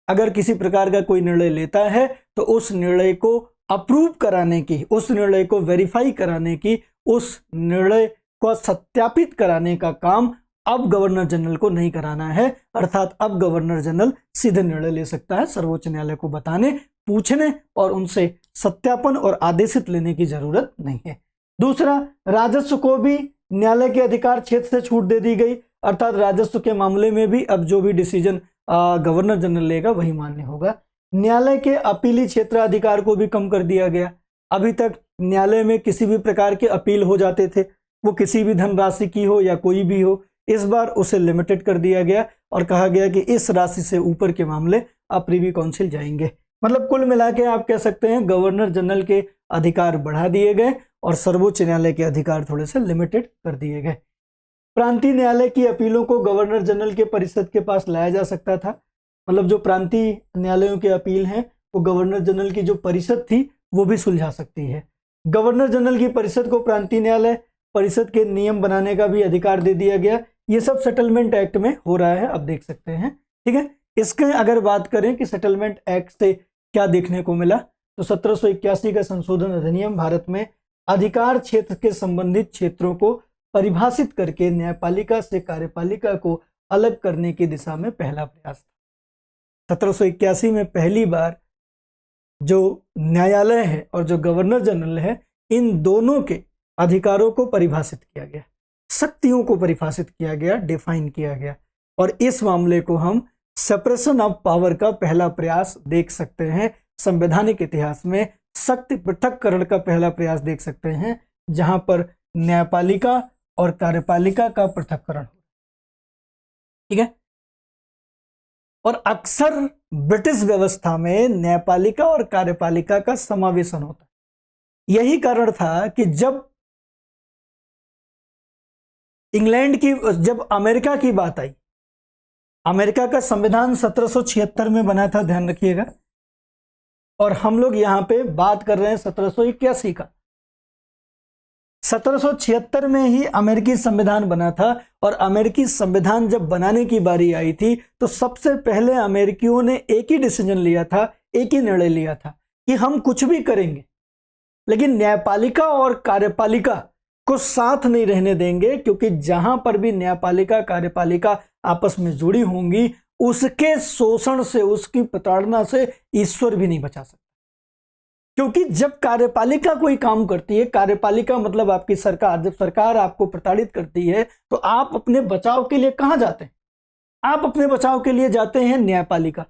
अगर किसी प्रकार का कोई निर्णय लेता है तो उस निर्णय को अप्रूव कराने की, उस निर्णय को वेरीफाई कराने की, उस निर्णय को सत्यापित कराने का काम अब गवर्नर जनरल को नहीं कराना है। अर्थात अब गवर्नर जनरल सीधे निर्णय ले सकता है, सर्वोच्च न्यायालय को बताने, पूछने और उनसे सत्यापन और आदेशित लेने की जरूरत नहीं है। दूसरा, राजस्व को भी न्यायालय के अधिकार क्षेत्र से छूट दे दी गई, अर्थात राजस्व के मामले में भी अब जो भी डिसीजन गवर्नर जनरल लेगा वही मान्य होगा। न्यायालय के अपीली क्षेत्राधिकार को भी कम कर दिया गया। अभी तक न्यायालय में किसी भी प्रकार के अपील हो जाते थे, वो किसी भी धनराशि की हो या कोई भी हो, इस बार उसे लिमिटेड कर दिया गया और कहा गया कि इस राशि से ऊपर के मामले अब प्रीवी काउंसिल जाएंगे। मतलब कुल मिला के आप कह सकते हैं गवर्नर जनरल के अधिकार बढ़ा दिए गए और सर्वोच्च न्यायालय के अधिकार थोड़े से लिमिटेड कर दिए गए। प्रांतीय न्यायालय की अपीलों को गवर्नर जनरल के परिषद के पास लाया जा सकता था। मतलब जो प्रांतीय न्यायालयों के अपील हैं वो गवर्नर जनरल की जो परिषद थी वो भी सुलझा सकती है। गवर्नर जनरल की परिषद को प्रांतीय न्यायालय परिषद के नियम बनाने का भी अधिकार दे दिया गया। ये सब सेटलमेंट एक्ट में हो रहा है, अब देख सकते हैं। ठीक है, इसके अगर बात करें कि सेटलमेंट एक्ट से क्या देखने को मिला, तो 1781 का संशोधन अधिनियम भारत में अधिकार क्षेत्र के संबंधित क्षेत्रों को परिभाषित करके न्यायपालिका से कार्यपालिका को अलग करने की दिशा में पहला प्रयास था। 1781 में पहली बार जो न्यायालय है और जो गवर्नर जनरल है, इन दोनों के अधिकारों को परिभाषित किया गया, शक्तियों को परिभाषित किया गया, डिफाइन किया गया, और इस मामले को हम सेपरेशन ऑफ पावर का पहला प्रयास देख सकते हैं। संवैधानिक इतिहास में शक्ति पृथक्करण का पहला प्रयास देख सकते हैं, जहां पर न्यायपालिका और कार्यपालिका का पृथक्करण। ठीक है, और अक्सर ब्रिटिश व्यवस्था में न्यायपालिका और कार्यपालिका का समावेशन होता है। यही कारण था कि जब जब अमेरिका की बात आई, अमेरिका का संविधान 1776 में बना था, ध्यान रखिएगा, और हम लोग यहां पे बात कर रहे हैं 1781 का। 1776 में ही अमेरिकी संविधान बना था, और अमेरिकी संविधान जब बनाने की बारी आई थी तो सबसे पहले अमेरिकियों ने एक ही डिसीजन लिया था, एक ही निर्णय लिया था कि हम कुछ भी करेंगे लेकिन न्यायपालिका और कार्यपालिका को साथ नहीं रहने देंगे, क्योंकि जहां पर भी न्यायपालिका कार्यपालिका आपस में जुड़ी होंगी उसके शोषण से, उसकी प्रताड़ना से ईश्वर भी नहीं बचा सकता। क्योंकि जब कार्यपालिका कोई काम करती है, कार्यपालिका मतलब आपकी सरकार, जब सरकार आपको प्रताड़ित करती है तो आप अपने बचाव के लिए कहां जाते हैं? आप अपने बचाव के लिए जाते हैं न्यायपालिका,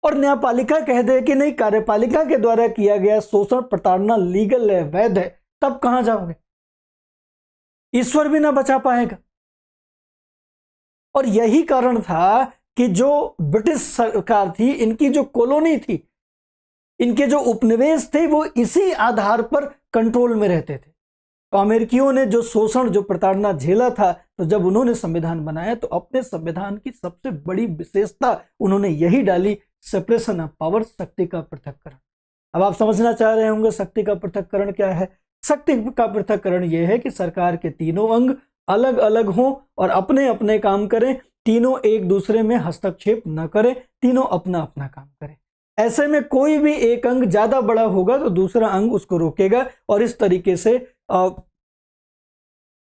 और न्यायपालिका कह दे कि नहीं, कार्यपालिका के द्वारा किया गया शोषण प्रताड़ना लीगल है, वैध है, तब कहां जाओगे? ईश्वर भी ना बचा पाएगा। और यही कारण था कि जो ब्रिटिश सरकार थी, इनकी जो कॉलोनी थी, इनके जो उपनिवेश थे, वो इसी आधार पर कंट्रोल में रहते थे। तो अमेरिकियों ने जो शोषण, जो प्रताड़ना झेला था, तो जब उन्होंने संविधान बनाया तो अपने संविधान की सबसे बड़ी विशेषता उन्होंने यही डाली, सेपरेशन ऑफ पावर, शक्ति का पृथक्करण। अब आप समझना चाह रहे होंगे शक्ति का पृथक्करण क्या है। शक्ति का पृथक्करण यह है कि सरकार के तीनों अंग अलग अलग हों और अपने अपने काम करें, तीनों एक दूसरे में हस्तक्षेप न करें, तीनों अपना अपना काम करें। ऐसे में कोई भी एक अंग ज्यादा बड़ा होगा तो दूसरा अंग उसको रोकेगा और इस तरीके से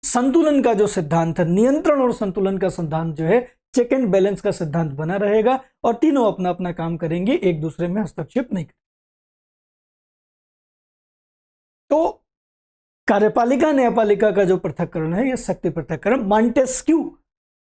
संतुलन का जो सिद्धांत है, नियंत्रण और संतुलन का सिद्धांत जो है, चेक एंड बैलेंस का सिद्धांत बना रहेगा और तीनों अपना अपना काम करेंगे, एक दूसरे में हस्तक्षेप नहीं करेंगे। तो कार्यपालिका न्यायपालिका का जो पृथक्करण है, यह शक्ति पृथक्करण, मॉन्टेस्क्यू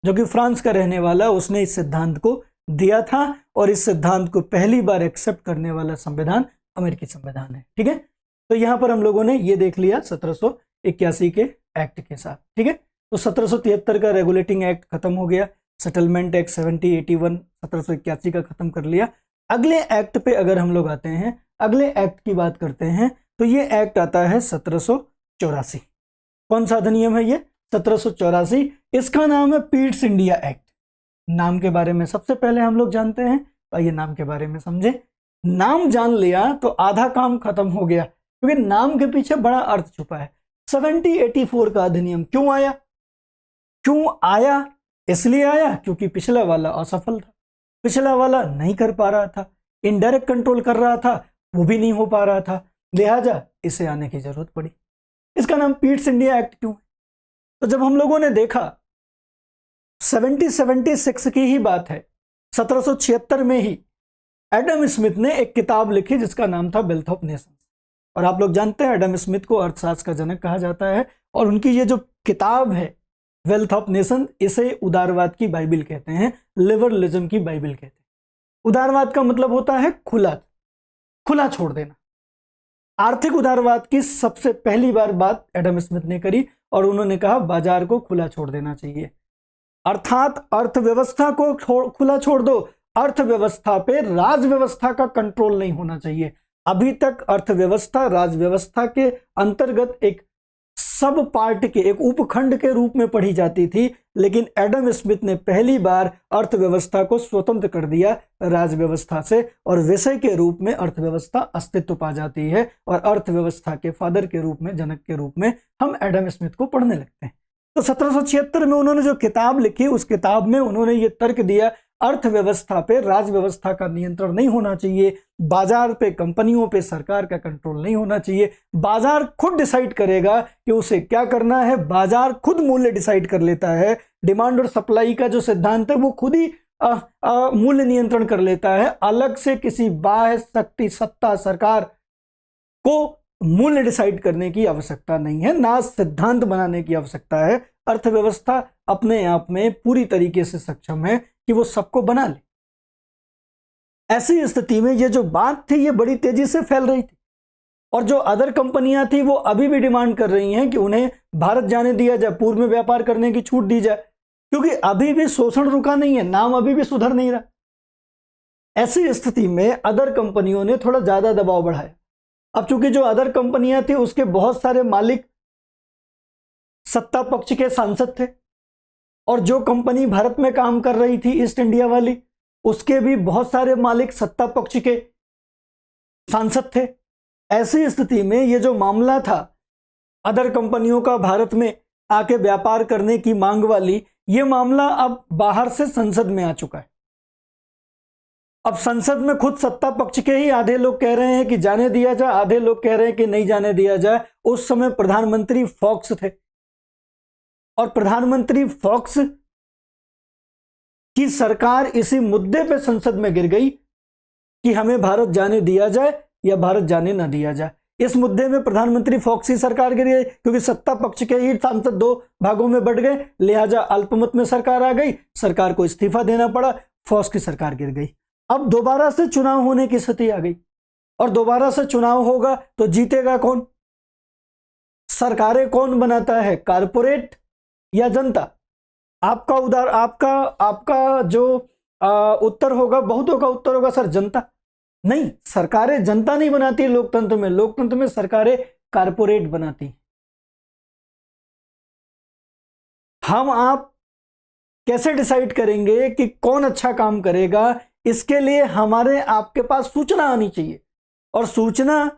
जो कि फ्रांस का रहने वाला, उसने इस सिद्धांत को दिया था और इस सिद्धांत को पहली बार एक्सेप्ट करने वाला संविधान अमेरिकी संविधान है। ठीक है, तो यहां पर हम लोगों ने ये देख लिया 1781 के एक्ट के साथ। ठीक है, तो 1773 का रेगुलेटिंग एक्ट खत्म हो गया, सेटलमेंट एक्ट 7081 1781 का खत्म कर लिया। अगले एक्ट पे अगर हम लोग आते हैं, अगले एक्ट की बात करते हैं, तो ये एक्ट आता है 1784। कौन सा अधिनियम है ये? 1784। इसका नाम है पीट्स इंडिया एक्ट। नाम के बारे में सबसे पहले हम लोग जानते हैं, तो आइए नाम के बारे में समझे। नाम जान लिया तो आधा काम खत्म हो गया, क्योंकि नाम के पीछे बड़ा अर्थ छुपा है। 1784 का अधिनियम क्यों आया? क्यों आया? इसलिए आया क्योंकि पिछला वाला असफल था, पिछला वाला नहीं कर पा रहा था, इनडायरेक्ट कंट्रोल कर रहा था, वो भी नहीं हो पा रहा था, लिहाजा इसे आने की जरूरत पड़ी। इसका नाम पीट्स इंडिया एक्ट क्यों है? तो जब हम लोगों ने देखा 1776 की ही बात है, 1776 में ही एडम स्मिथ ने एक किताब लिखी जिसका नाम था वेल्थ ऑफ नेशंस। और आप लोग जानते हैं एडम स्मिथ को अर्थशास्त्र का जनक कहा जाता है, और उनकी ये जो किताब है वेल्थ ऑफ नेशन, इसे उदारवाद की बाइबिल कहते हैं, लिबरलिज्म की बाइबिल कहते हैं। उदारवाद का मतलब होता है खुला, खुला छोड़ देना। आर्थिक उदारवाद की सबसे पहली बार बात एडम स्मिथ ने करी और उन्होंने कहा बाजार को खुला छोड़ देना चाहिए, अर्थात अर्थव्यवस्था को खुला छोड़ दो, अर्थव्यवस्था पे राजव्यवस्था का कंट्रोल नहीं होना चाहिए। अभी तक अर्थव्यवस्था राजव्यवस्था के अंतर्गत एक सब पार्ट के, एक उपखंड के रूप में पढ़ी जाती थी, लेकिन एडम स्मिथ ने पहली बार अर्थव्यवस्था को स्वतंत्र कर दिया राजव्यवस्था से और विषय के रूप में अर्थव्यवस्था अस्तित्व पा जाती है और अर्थव्यवस्था के फादर के रूप में, जनक के रूप में हम एडम स्मिथ को पढ़ने लगते हैं। तो 1776 में उन्होंने जो किताब लिखी, उस किताब में उन्होंने ये तर्क दिया अर्थव्यवस्था पे राजव्यवस्था का नियंत्रण नहीं होना चाहिए, बाजार पे, कंपनियों पे सरकार का कंट्रोल नहीं होना चाहिए, बाजार खुद डिसाइड करेगा कि उसे क्या करना है, बाजार खुद मूल्य डिसाइड कर लेता है, डिमांड और सप्लाई का जो सिद्धांत है वो खुद ही मूल्य नियंत्रण कर लेता है। अलग से किसी बाह्य शक्ति, सत्ता, सरकार को मूल्य डिसाइड करने की आवश्यकता नहीं है, ना सिद्धांत बनाने की आवश्यकता है। अर्थव्यवस्था अपने आप में पूरी तरीके से सक्षम है कि वो सबको बना ले। ऐसी स्थिति में ये जो बात थी ये बड़ी तेजी से फैल रही थी और जो अदर कंपनियां थी वो अभी भी डिमांड कर रही हैं कि उन्हें भारत जाने दिया जाए, पूर्व में व्यापार करने की छूट दी जाए, क्योंकि अभी भी शोषण रुका नहीं है, नाम अभी भी सुधर नहीं रहा। ऐसी स्थिति में अदर कंपनियों ने थोड़ा ज्यादा दबाव बढ़ाया। अब चूंकि जो अदर कंपनियां थी उसके बहुत सारे मालिक सत्ता पक्ष के सांसद थे और जो कंपनी भारत में काम कर रही थी ईस्ट इंडिया वाली, उसके भी बहुत सारे मालिक सत्ता पक्ष के सांसद थे। ऐसी स्थिति में ये जो मामला था अदर कंपनियों का भारत में आके व्यापार करने की मांग वाली, ये मामला अब बाहर से संसद में आ चुका है। अब संसद में खुद सत्ता पक्ष के ही आधे लोग कह रहे हैं कि जाने दिया जाए, आधे लोग कह रहे हैं कि नहीं जाने दिया जाए। उस समय प्रधानमंत्री फॉक्स थे और प्रधानमंत्री फॉक्स की सरकार इसी मुद्दे पे संसद में गिर गई कि हमें भारत जाने दिया जाए या भारत जाने ना दिया जाए। इस मुद्दे में प्रधानमंत्री फॉक्स की सरकार गिर गई क्योंकि सत्ता पक्ष के ही सांसद दो भागों में बढ़ गए, लिहाजा अल्पमत में सरकार आ गई, सरकार को इस्तीफा देना पड़ा, फॉक्स की सरकार गिर गई। अब दोबारा से चुनाव होने की स्थिति आ गई और दोबारा से चुनाव होगा तो जीतेगा कौन? सरकारें कौन बनाता है, कारपोरेट या जनता? आपका जो उत्तर होगा, बहुतों का उत्तर होगा सर जनता। नहीं, सरकारें जनता नहीं बनाती लोकतंत्र में, लोकतंत्र में सरकारें कारपोरेट बनाती। हम आप कैसे डिसाइड करेंगे कि कौन अच्छा काम करेगा? इसके लिए हमारे आपके पास सूचना आनी चाहिए और सूचना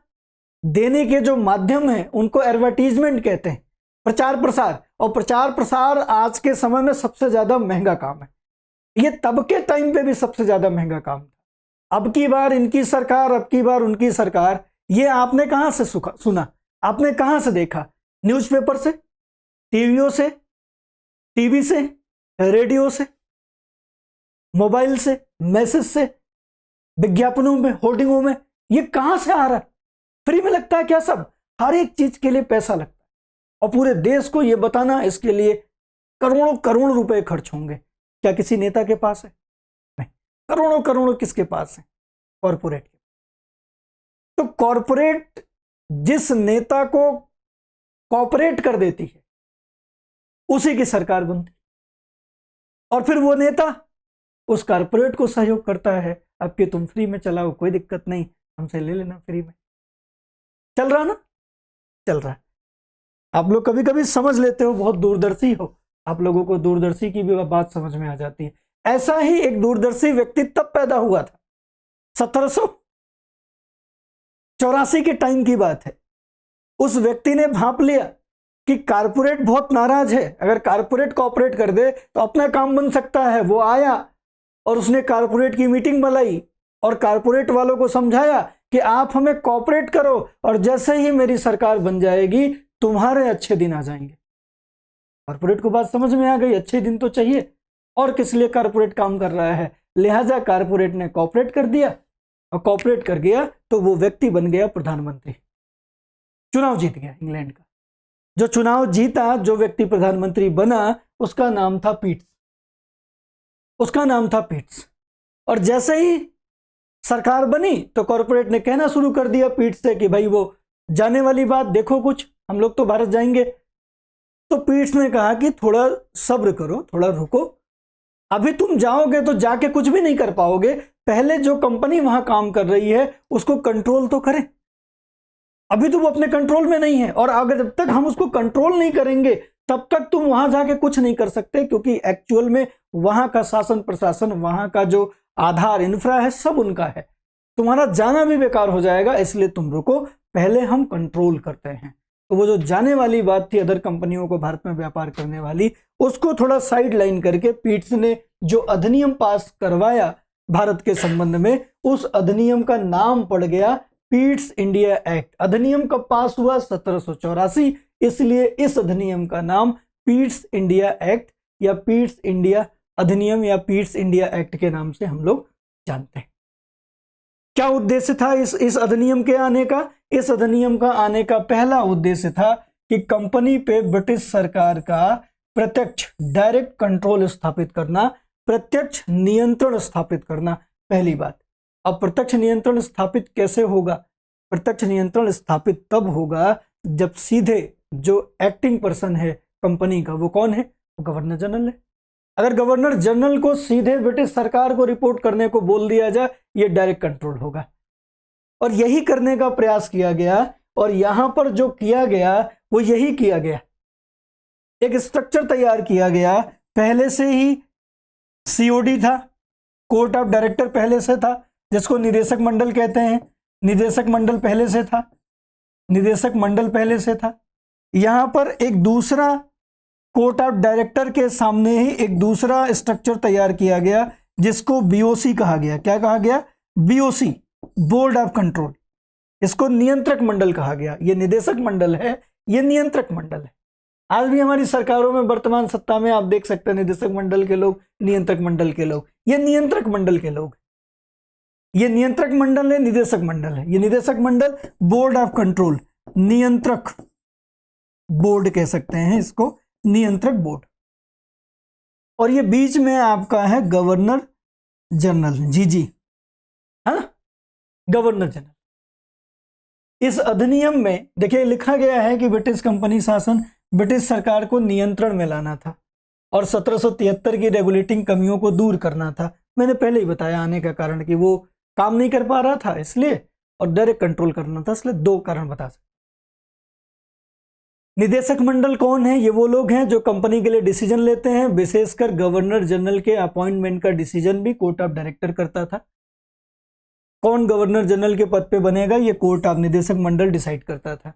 देने के जो माध्यम है उनको एडवर्टीजमेंट कहते हैं, प्रचार प्रसार। और प्रचार प्रसार आज के समय में सबसे ज्यादा महंगा काम है। ये तब के टाइम पे भी सबसे ज्यादा महंगा काम था। अब की बार इनकी सरकार, अब की बार उनकी सरकार, ये आपने कहां से सुना, आपने कहां से देखा? न्यूज़पेपर से, टीवियों से, टीवी से, रेडियो से, मोबाइल से, मैसेज से, विज्ञापनों में, होर्डिंगों में। ये कहां से आ रहा है? फ्री में लगता है क्या सब? हर एक चीज के लिए पैसा लगता है। और पूरे देश को ये बताना, इसके लिए करोड़ों करोड़ रुपए खर्च होंगे। क्या किसी नेता के पास है? नहीं। करोड़ों करोड़ों किसके पास है? कॉरपोरेट के। तो कॉरपोरेट जिस नेता को कॉपरेट कर देती है उसी की सरकार बनती, और फिर वो नेता उस कॉरपोरेट को सहयोग करता है, अब कि तुम फ्री में चलाओ, कोई दिक्कत नहीं, हमसे ले लेना फ्री में। चल रहा ना? चल रहा है। आप लोग कभी कभी समझ लेते हो, बहुत दूरदर्शी हो, आप लोगों को दूरदर्शी की भी बात समझ में आ जाती है। ऐसा ही एक दूरदर्शी व्यक्ति तब पैदा हुआ था, 1784 के टाइम की बात है। उस व्यक्ति ने भांप लिया कि कारपोरेट बहुत नाराज है, अगर कारपोरेट कोऑपरेट कर दे तो अपना काम बन सकता है। वो आया और उसने कारपोरेट की मीटिंग बुलाई और कारपोरेट वालों को समझाया कि आप हमें कोऑपरेट करो, और जैसे ही मेरी सरकार बन जाएगी तुम्हारे अच्छे दिन आ जाएंगे। कारपोरेट को बात समझ में आ गई, अच्छे दिन तो चाहिए, और किस लिए कारपोरेट काम कर रहा है, लिहाजा कारपोरेट ने कोऑपरेट कर दिया, और कोऑपरेट कर गया तो वो व्यक्ति बन गया प्रधानमंत्री। चुनाव जीत गया इंग्लैंड का। जो चुनाव जीता, जो व्यक्ति प्रधानमंत्री बना, उसका नाम था पीट्स, उसका नाम था पीट्स। और जैसे ही सरकार बनी तो कॉरपोरेट ने कहना शुरू कर दिया पीट्स से कि भाई वो जाने वाली बात देखो, कुछ हम लोग तो भारत जाएंगे। तो पीट्स ने कहा कि थोड़ा सब्र करो, थोड़ा रुको, अभी तुम जाओगे तो जाके कुछ भी नहीं कर पाओगे, पहले जो कंपनी वहां काम कर रही है उसको कंट्रोल तो करें। अभी तो वो अपने कंट्रोल में नहीं है, और अगर जब तक हम उसको कंट्रोल नहीं करेंगे तब तक तुम वहां जाके कुछ नहीं कर सकते, क्योंकि एक्चुअल में वहां का शासन प्रशासन, वहां का जो आधार इंफ्रा है, सब उनका है। तुम्हारा जाना भी बेकार हो जाएगा, इसलिए तुम रुको, पहले हम कंट्रोल करते हैं। तो वो जो जाने वाली बात थी अदर कंपनियों को भारत में व्यापार करने वाली, उसको थोड़ा साइड लाइन करके पीट्स ने जो अधिनियम पास करवाया भारत के संबंध में, उस अधिनियम का नाम पड़ गया पीट्स इंडिया एक्ट। अधिनियम कब पास हुआ? 1784, इसलिए इस अधिनियम का नाम पीट्स इंडिया एक्ट या पीट्स इंडिया अधिनियम या पीट्स इंडिया एक्ट के नाम से हम लोग जानते हैं। क्या उद्देश्य था इस अधिनियम के आने का? इस अधिनियम का आने का पहला उद्देश्य था कि कंपनी पे ब्रिटिश सरकार का प्रत्यक्ष डायरेक्ट कंट्रोल स्थापित करना, प्रत्यक्ष नियंत्रण स्थापित करना, पहली बात। अब प्रत्यक्ष नियंत्रण स्थापित कैसे होगा? प्रत्यक्ष नियंत्रण स्थापित तब होगा जब सीधे जो एक्टिंग पर्सन है कंपनी का, वो कौन है? वो गवर्नर जनरल है। अगर गवर्नर जनरल को सीधे ब्रिटिश सरकार को रिपोर्ट करने को बोल दिया जाए, ये डायरेक्ट कंट्रोल होगा। और यही करने का प्रयास किया गया, और यहां पर जो किया गया वो यही किया गया, एक स्ट्रक्चर तैयार किया गया। पहले से ही सीओडी था, कोर्ट ऑफ डायरेक्टर पहले से था, जिसको निदेशक मंडल कहते हैं। निदेशक मंडल पहले से था, निदेशक मंडल पहले से था। यहां पर एक दूसरा कोर्ट ऑफ डायरेक्टर के सामने ही एक दूसरा स्ट्रक्चर तैयार किया गया, जिसको बीओसी कहा गया। क्या कहा गया? BOC, board of control. इसको नियंत्रक मंडल कहा गया। ये निदेशक मंडल है, ये नियंत्रक मंडल है। आज भी हमारी सरकारों में वर्तमान सत्ता में आप देख सकते हैं निदेशक मंडल के लोग, नियंत्रक मंडल के लोग। ये नियंत्रक मंडल के लोग, ये नियंत्रक मंडल है, निदेशक मंडल है। ये निदेशक मंडल, बोर्ड ऑफ कंट्रोल, नियंत्रक बोर्ड कह सकते हैं इसको, नियंत्रक बोर्ड। और ये बीच में आपका है गवर्नर जनरल, जीजी, है ना, गवर्नर जनरल। इस अधिनियम में देखिए लिखा गया है कि ब्रिटिश कंपनी शासन ब्रिटिश सरकार को नियंत्रण में लाना था और 1773 की रेगुलेटिंग कमियों को दूर करना था। मैंने पहले ही बताया आने का कारण कि वो काम नहीं कर पा रहा था इसलिए, और डायरेक्ट कंट्रोल करना था, इसलिए दो कारण बता सकते। निदेशक मंडल कौन है? ये वो लोग हैं जो कंपनी के लिए डिसीजन लेते हैं। विशेषकर गवर्नर जनरल के अपॉइंटमेंट का डिसीजन भी कोर्ट ऑफ डायरेक्टर करता था। कौन गवर्नर जनरल के पद पे बनेगा ये कोर्ट ऑफ निदेशक मंडल डिसाइड करता था।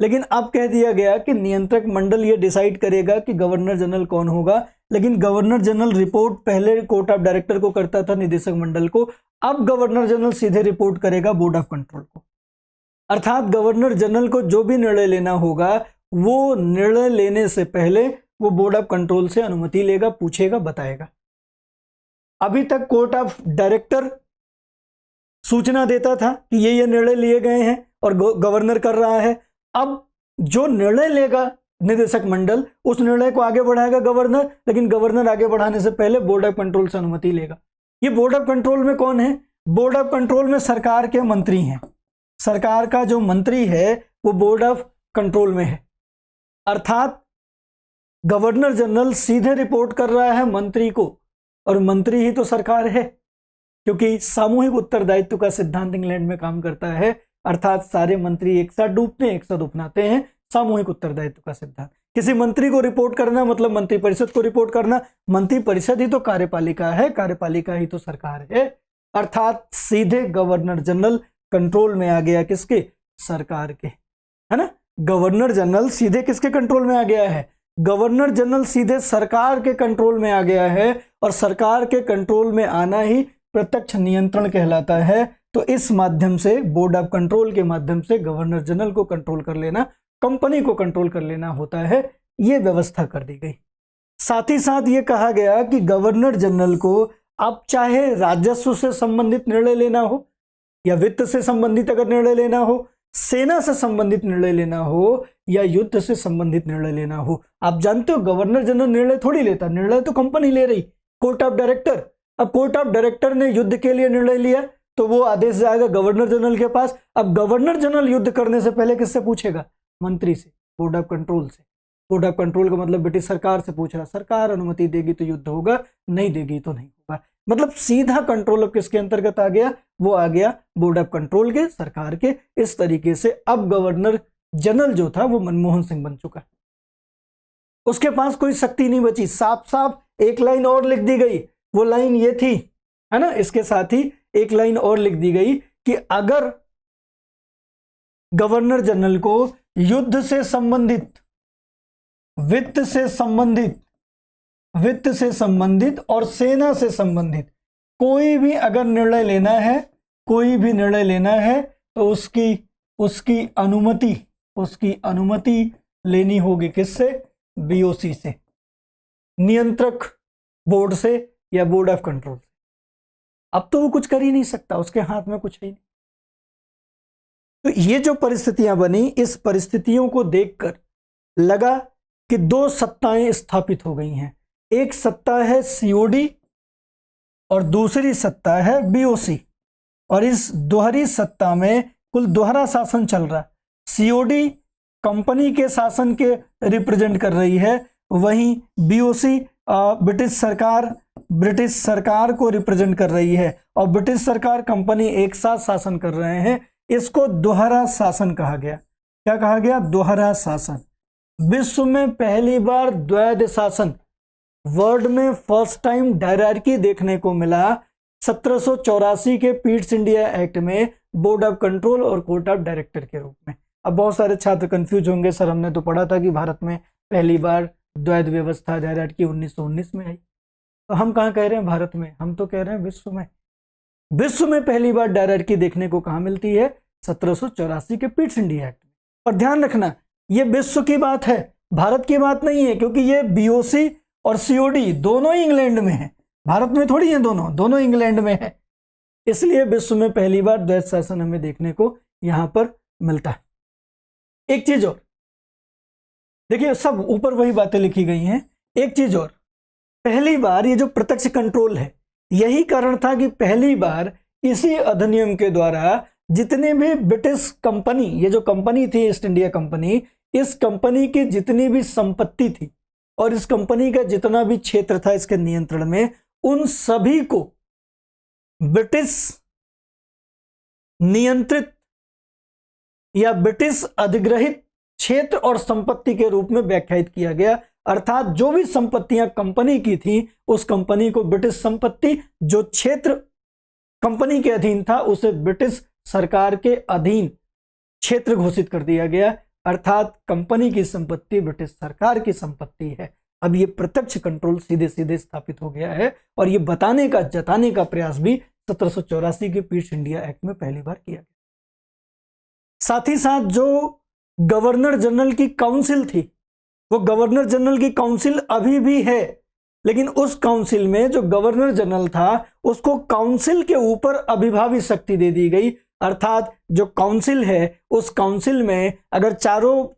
लेकिन अब कह दिया गया कि नियंत्रक मंडल ये डिसाइड करेगा कि गवर्नर जनरल कौन होगा, लेकिन गवर्नर जनरल रिपोर्ट पहले कोर्ट ऑफ डायरेक्टर को करता था, निदेशक मंडल को। अब गवर्नर जनरल सीधे रिपोर्ट करेगा बोर्ड ऑफ कंट्रोल को। अर्थात गवर्नर जनरल को जो भी निर्णय लेना होगा वो निर्णय लेने से पहले वो बोर्ड ऑफ कंट्रोल से अनुमति लेगा, पूछेगा, बताएगा। अभी तक कोर्ट ऑफ डायरेक्टर सूचना देता था कि ये निर्णय लिए गए हैं और गवर्नर कर रहा है। अब जो निर्णय लेगा निदेशक मंडल उस निर्णय को आगे बढ़ाएगा गवर्नर, लेकिन गवर्नर आगे बढ़ाने से पहले बोर्ड ऑफ कंट्रोल से अनुमति लेगा। ये बोर्ड ऑफ कंट्रोल में कौन है? बोर्ड ऑफ कंट्रोल में सरकार के मंत्री हैं। सरकार का जो मंत्री है वो बोर्ड ऑफ कंट्रोल में है। अर्थात गवर्नर जनरल सीधे रिपोर्ट कर रहा है मंत्री को, और मंत्री ही तो सरकार है, क्योंकि सामूहिक उत्तरदायित्व का सिद्धांत इंग्लैंड में काम करता है। अर्थात सारे मंत्री एक साथ डूबते हैं, एक साथ उपनाते हैं, सामूहिक उत्तरदायित्व का सिद्धांत। किसी मंत्री को रिपोर्ट करना मतलब मंत्रिपरिषद को रिपोर्ट करना। मंत्रिपरिषद ही तो कार्यपालिका है, कार्यपालिका ही तो सरकार है। अर्थात सीधे गवर्नर जनरल कंट्रोल में आ गया, किसके? सरकार के, है ना। गवर्नर जनरल सीधे किसके कंट्रोल में आ गया है? गवर्नर जनरल सीधे सरकार के कंट्रोल में आ गया है, और सरकार के कंट्रोल में आना ही प्रत्यक्ष नियंत्रण कहलाता है। तो इस माध्यम से, बोर्ड ऑफ कंट्रोल के माध्यम से गवर्नर जनरल को कंट्रोल कर लेना, कंपनी को कंट्रोल कर लेना होता है। ये व्यवस्था कर दी गई। साथ ही साथ ये कहा गया कि गवर्नर जनरल को अब चाहे राजस्व से संबंधित निर्णय लेना हो, या वित्त से संबंधित अगर निर्णय लेना हो, सेना से संबंधित निर्णय लेना हो, या युद्ध से संबंधित निर्णय लेना हो। आप जानते हो गवर्नर जनरल निर्णय थोड़ी लेता, निर्णय तो कंपनी ले रही, कोर्ट ऑफ डायरेक्टर। अब कोर्ट ऑफ डायरेक्टर ने युद्ध के लिए निर्णय लिया तो वो आदेश जाएगा गवर्नर जनरल के पास। अब गवर्नर जनरल युद्ध करने से पहले किससे पूछेगा? मंत्री से, बोर्ड ऑफ कंट्रोल से। बोर्ड ऑफ कंट्रोल का मतलब ब्रिटिश सरकार से पूछ रहा, सरकार अनुमति देगी तो युद्ध होगा, नहीं देगी तो नहीं होगा। मतलब सीधा कंट्रोल अब किसके अंतर्गत आ गया? वो आ गया बोर्ड ऑफ कंट्रोल के, सरकार के। इस तरीके से अब गवर्नर जनरल जो था वो मनमोहन सिंह बन चुका। उसके पास कोई शक्ति नहीं बची। साफ साफ एक लाइन और लिख दी गई, वो लाइन ये थी, है ना। इसके साथ ही एक लाइन और लिख दी गई कि अगर गवर्नर जनरल को युद्ध से संबंधित, वित्त से संबंधित और सेना से संबंधित कोई भी अगर निर्णय लेना है, तो उसकी अनुमति लेनी होगी किससे? बीओसी से, नियंत्रक बोर्ड से या बोर्ड ऑफ कंट्रोल से। अब तो वो कुछ कर ही नहीं सकता, उसके हाथ में कुछ है ही नहीं। तो ये जो परिस्थितियां बनी, इस परिस्थितियों को देखकर लगा कि दो सत्ताएं स्थापित हो गई हैं। एक सत्ता है सीओडी और दूसरी सत्ता है बीओसी, और इस दोहरी सत्ता में कुल दोहरा शासन चल रहा। सीओडी कंपनी के शासन के रिप्रेजेंट कर रही है, वहीं बीओसी ब्रिटिश सरकार को रिप्रेजेंट कर रही है, और ब्रिटिश सरकार कंपनी एक साथ शासन कर रहे हैं। इसको दोहरा शासन कहा गया। क्या कहा गया? दोहरा शासन। विश्व में पहली बार द्वैध शासन, वर्ल्ड में फर्स्ट टाइम डायरार्की देखने को मिला 1784 के पीट्स इंडिया एक्ट में, बोर्ड ऑफ कंट्रोल और कोर्ट ऑफ डायरेक्टर के रूप में। अब बहुत सारे छात्र कंफ्यूज होंगे, सर हमने तो पढ़ा था कि भारत में पहली बार द्वैध व्यवस्था डायरार्की 1919 में आई। तो हम कहाँ कह रहे हैं भारत में? हम तो कह रहे हैं विश्व में। विश्व में पहली बार डायरार्की देखने को कहाँ मिलती है? 1784 के पीट्स इंडिया एक्ट में। और ध्यान रखना, ये विश्व की बात है, भारत की बात नहीं है, क्योंकि ये बीओसी और सीओडी दोनों ही इंग्लैंड में है, भारत में थोड़ी है, दोनों इंग्लैंड में है। इसलिए विश्व में पहली बार द्वैध शासन हमें देखने को यहां पर मिलता है। एक चीज और देखिए, सब ऊपर वही बातें लिखी गई हैं। एक चीज और, पहली बार ये जो प्रत्यक्ष कंट्रोल है, यही कारण था कि पहली बार इसी अधिनियम के द्वारा जितने भी ब्रिटिश कंपनी, ये जो कंपनी थी ईस्ट इंडिया कंपनी, इस कंपनी की जितनी भी संपत्ति थी और इस कंपनी का जितना भी क्षेत्र था इसके नियंत्रण में, उन सभी को ब्रिटिश नियंत्रित या ब्रिटिश अधिग्रहित क्षेत्र और संपत्ति के रूप में व्याख्यायित किया गया। अर्थात जो भी संपत्तियां कंपनी की थी, उस कंपनी को ब्रिटिश संपत्ति, जो क्षेत्र कंपनी के अधीन था उसे ब्रिटिश सरकार के अधीन क्षेत्र घोषित कर दिया गया, अर्थात कंपनी की संपत्ति ब्रिटिश सरकार की संपत्ति है। अब ये प्रत्यक्ष कंट्रोल सीधे सीधे स्थापित हो गया है और ये बताने का जताने का प्रयास भी 1784 के पीस इंडिया एक्ट में पहली बार किया गया। साथ ही साथ जो गवर्नर जनरल की काउंसिल थी, वो गवर्नर जनरल की काउंसिल अभी भी है, लेकिन उस काउंसिल में जो गवर्नर जनरल था उसको काउंसिल के ऊपर अभिभावी शक्ति दे दी गई, अर्थात जो काउंसिल है उस काउंसिल में अगर चारों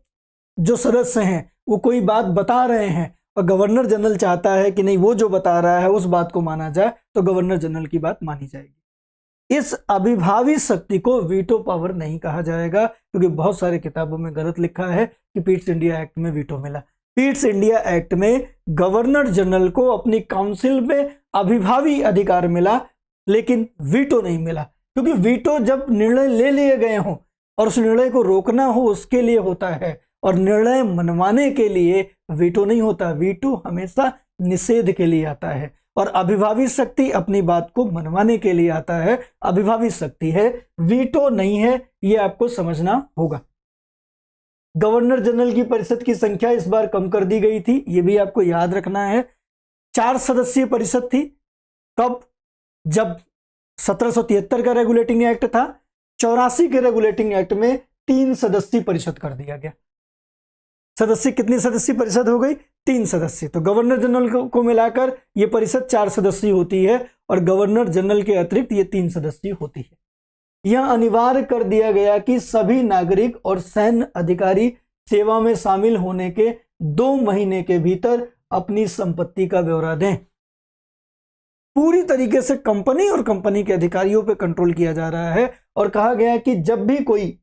जो सदस्य हैं वो कोई बात बता रहे हैं और गवर्नर जनरल चाहता है कि नहीं वो जो बता रहा है उस बात को माना जाए, तो गवर्नर जनरल की बात मानी जाएगी। इस अभिभावी शक्ति को वीटो पावर नहीं कहा जाएगा, क्योंकि बहुत सारे किताबों में गलत लिखा है कि पीट्स इंडिया एक्ट में वीटो मिला। पीट्स इंडिया एक्ट में गवर्नर जनरल को अपनी काउंसिल में अभिभावी अधिकार मिला, लेकिन वीटो नहीं मिला, क्योंकि वीटो जब निर्णय ले लिए गए हों और उस निर्णय को रोकना हो उसके लिए होता है, और निर्णय मनवाने के लिए वीटो नहीं होता। वीटो हमेशा निषेध के लिए आता है और अभिभावी शक्ति अपनी बात को मनवाने के लिए आता है, अभिभावी शक्ति है, वीटो नहीं है, ये आपको समझना होगा। गवर्नर जनरल की परिषद की संख्या इस बार कम कर दी गई थी, ये भी आपको याद रखना है। 4 सदस्यीय परिषद थी। कब? जब 1773 का रेगुलेटिंग एक्ट था, 84 के रेगुलेटिंग एक्ट में 3 सदस्यीय परिषद कर दिया गया। सदस्य कितनी सदस्यीय परिषद हो गई? 3 सदस्य। तो गवर्नर जनरल को मिलाकर यह परिषद 4 सदस्यीय होती है और गवर्नर जनरल के अतिरिक्त ये 3 सदस्यीय होती है। यह अनिवार्य कर दिया गया कि सभी नागरिक और सैन्य अधिकारी सेवा में शामिल होने के 2 महीने के भीतर अपनी संपत्ति का ब्यौरा दें। पूरी तरीके से कंपनी और कंपनी के अधिकारियों पर कंट्रोल किया जा रहा है और कहा गया कि जब भी कोई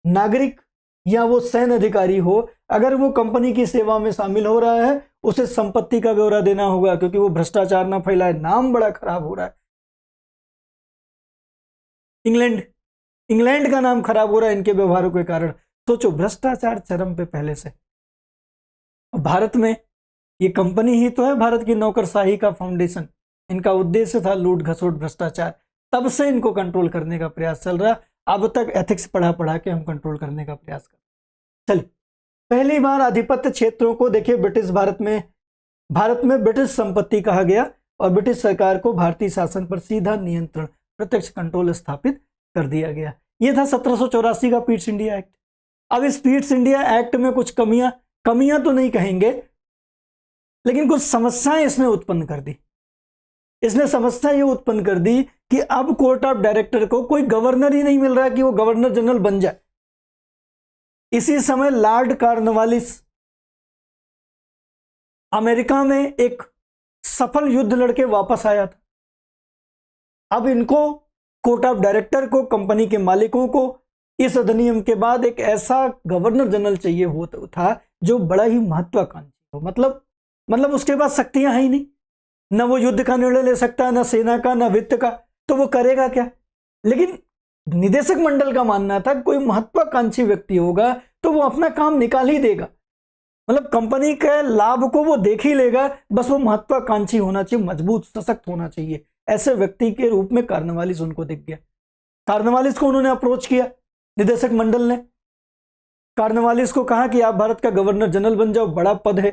नागरिक या वो सैन्य अधिकारी हो, अगर वो कंपनी की सेवा में शामिल हो रहा है उसे संपत्ति का ब्यौरा देना होगा, क्योंकि वो भ्रष्टाचार ना फैलाए। नाम बड़ा खराब हो रहा है। इंग्लैंड का नाम खराब हो रहा है इनके व्यवहारों के कारण। सोचो, भ्रष्टाचार चरम पे पहले से। भारत में ये कंपनी ही तो है भारत की नौकरशाही का फाउंडेशन। इनका उद्देश्य था लूट घसोट भ्रष्टाचार। तब से इनको कंट्रोल करने का प्रयास चल रहा। अब तक एथिक्स पढ़ा के हम कंट्रोल करने का प्रयास कर। चलिए, पहली बार आधिपत्य क्षेत्रों को देखिए भारत में ब्रिटिश संपत्ति कहा गया और ब्रिटिश सरकार को भारतीय शासन पर सीधा नियंत्रण, प्रत्यक्ष कंट्रोल स्थापित कर दिया गया। यह था 1784 का पीट्स इंडिया एक्ट। अब इस पीट्स इंडिया एक्ट में कुछ कमियां तो नहीं कहेंगे, लेकिन कुछ समस्याएं इसने उत्पन्न कर दी। इसने समस्या ये उत्पन्न कर दी कि अब कोर्ट ऑफ डायरेक्टर को कोई गवर्नर ही नहीं मिल रहा कि वो गवर्नर जनरल बन जाए। इसी समय लॉर्ड कॉर्नवालिस अमेरिका में एक सफल युद्ध लड़के वापस आया था। अब इनको, कोर्ट ऑफ डायरेक्टर को, कंपनी के मालिकों को इस अधिनियम के बाद एक ऐसा गवर्नर जनरल चाहिए होता था जो बड़ा ही महत्वाकांक्षी हो। मतलब उसके पास शक्तियां हैं ही नहीं, न वो युद्ध का निर्णय ले सकता है, न सेना का, न वित्त का, तो वो करेगा क्या? लेकिन निदेशक मंडल का मानना था कोई महत्वाकांक्षी व्यक्ति होगा तो वो अपना काम निकाल ही देगा। मतलब कंपनी के लाभ को वो देख ही लेगा, बस वो महत्वाकांक्षी होना चाहिए, मजबूत सशक्त होना चाहिए। ऐसे व्यक्ति के रूप में कॉर्नवालिस उनको दिख गया। कॉर्नवालिस को उन्होंने अप्रोच किया, निदेशक मंडल ने कॉर्नवालिस को कहा कि आप भारत का गवर्नर जनरल बन जाओ, बड़ा पद है,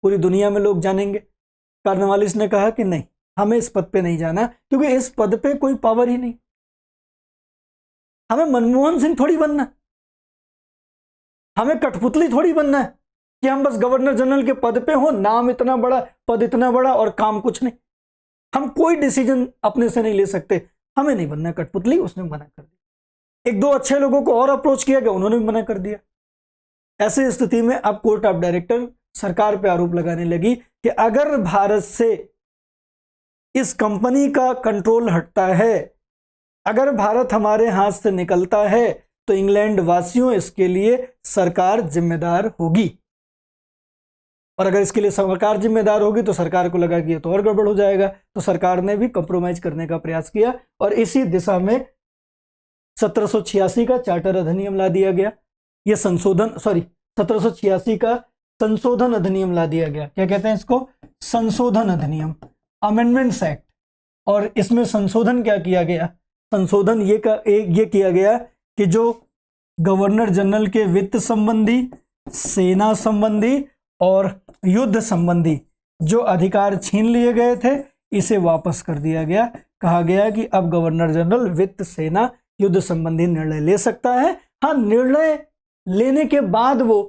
पूरी दुनिया में लोग जानेंगे। कॉर्नवालिस ने कहा कि नहीं, हमें इस पद पे नहीं जाना, क्योंकि इस पद पे कोई पावर ही नहीं। हमें मनमोहन सिंह थोड़ी बनना, हमें कठपुतली थोड़ी बनना है कि हम बस गवर्नर जनरल के पद पे हो, नाम इतना बड़ा, पद इतना बड़ा और काम कुछ नहीं। हम कोई डिसीजन अपने से नहीं ले सकते, हमें नहीं बनना कठपुतली। उसने मना कर दिया। 1-2 अच्छे लोगों को और अप्रोच किया गया, उन्होंने भी मना कर दिया। ऐसी स्थिति में अब कोर्ट ऑफ डायरेक्टर सरकार पे आरोप लगाने लगी कि अगर भारत से इस कंपनी का कंट्रोल हटता है, अगर भारत हमारे हाथ से निकलता है, तो इंग्लैंड वासियों इसके लिए सरकार जिम्मेदार होगी। और अगर इसके लिए सरकार जिम्मेदार होगी तो सरकार को लगा कि ये तो और गड़बड़ हो जाएगा, तो सरकार ने भी कंप्रोमाइज करने का प्रयास किया और इसी दिशा में 1786 का चार्टर अधिनियम ला दिया गया। ये 1786 का संशोधन अधिनियम ला दिया गया। क्या कहते हैं इसको? संशोधन अधिनियम, अमेंडमेंट्स एक्ट। और इसमें संशोधन क्या किया गया? संशोधन ये किया गया कि जो गवर्नर जनरल के वित्त संबंधी, सेना संबंधी और युद्ध संबंधी जो अधिकार छीन लिए गए थे, इसे वापस कर दिया गया। कहा गया कि अब गवर्नर जनरल वित्त, सेना, युद्ध संबंधी निर्णय ले सकता है। हाँ, निर्णय लेने के बाद वो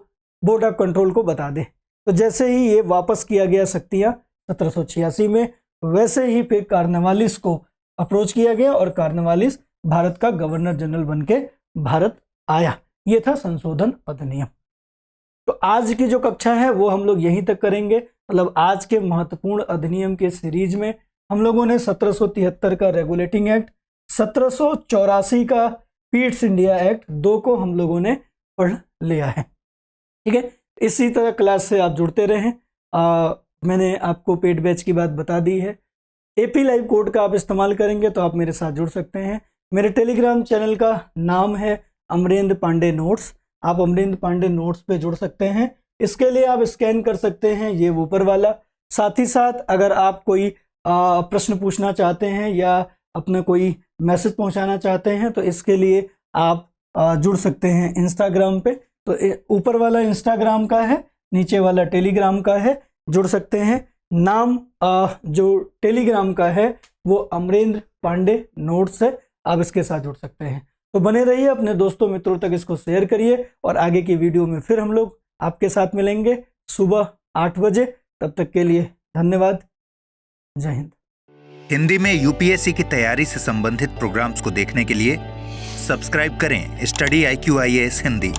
बोर्ड ऑफ कंट्रोल को बता दे। तो जैसे ही ये वापस किया गया शक्तियां 1786 में, वैसे ही फिर कार्नवालिस को अप्रोच किया गया और कार्नवालिस भारत का गवर्नर जनरल बनके भारत आया। ये था संशोधन अधिनियम। तो आज की जो कक्षा है वो हम लोग यहीं तक करेंगे। मतलब आज के महत्वपूर्ण अधिनियम के सीरीज में हम लोगों ने 1773 का रेगुलेटिंग एक्ट, 1784 का पीट्स इंडिया एक्ट, दो को हम लोगों ने पढ़ लिया है। ठीक है, इसी तरह क्लास से आप जुड़ते रहें। मैंने आपको पेड बैच की बात बता दी है। एपी लाइव कोड का आप इस्तेमाल करेंगे तो आप मेरे साथ जुड़ सकते हैं। मेरे टेलीग्राम चैनल का नाम है अमरेंद्र पांडे नोट्स। आप अमरेंद्र पांडे नोट्स पे जुड़ सकते हैं। इसके लिए आप स्कैन कर सकते हैं ये ऊपर वाला। साथ ही साथ अगर आप कोई प्रश्न पूछना चाहते हैं या अपना कोई मैसेज पहुंचाना चाहते हैं तो इसके लिए आप जुड़ सकते हैं इंस्टाग्राम पे। तो ऊपर वाला इंस्टाग्राम का है, नीचे वाला टेलीग्राम का है, जुड़ सकते हैं। नाम जो टेलीग्राम का है वो अमरेंद्र पांडे नोट्स है, आप इसके साथ जुड़ सकते हैं। तो बने रहिए, अपने दोस्तों मित्रों तक इसको शेयर करिए और आगे की वीडियो में फिर हम लोग आपके साथ मिलेंगे सुबह 8 बजे। तब तक के लिए धन्यवाद। जय हिंद। हिंदी में यूपीएससी की तैयारी से संबंधित प्रोग्राम्स को देखने के लिए सब्सक्राइब करें स्टडी IQ IAS हिंदी।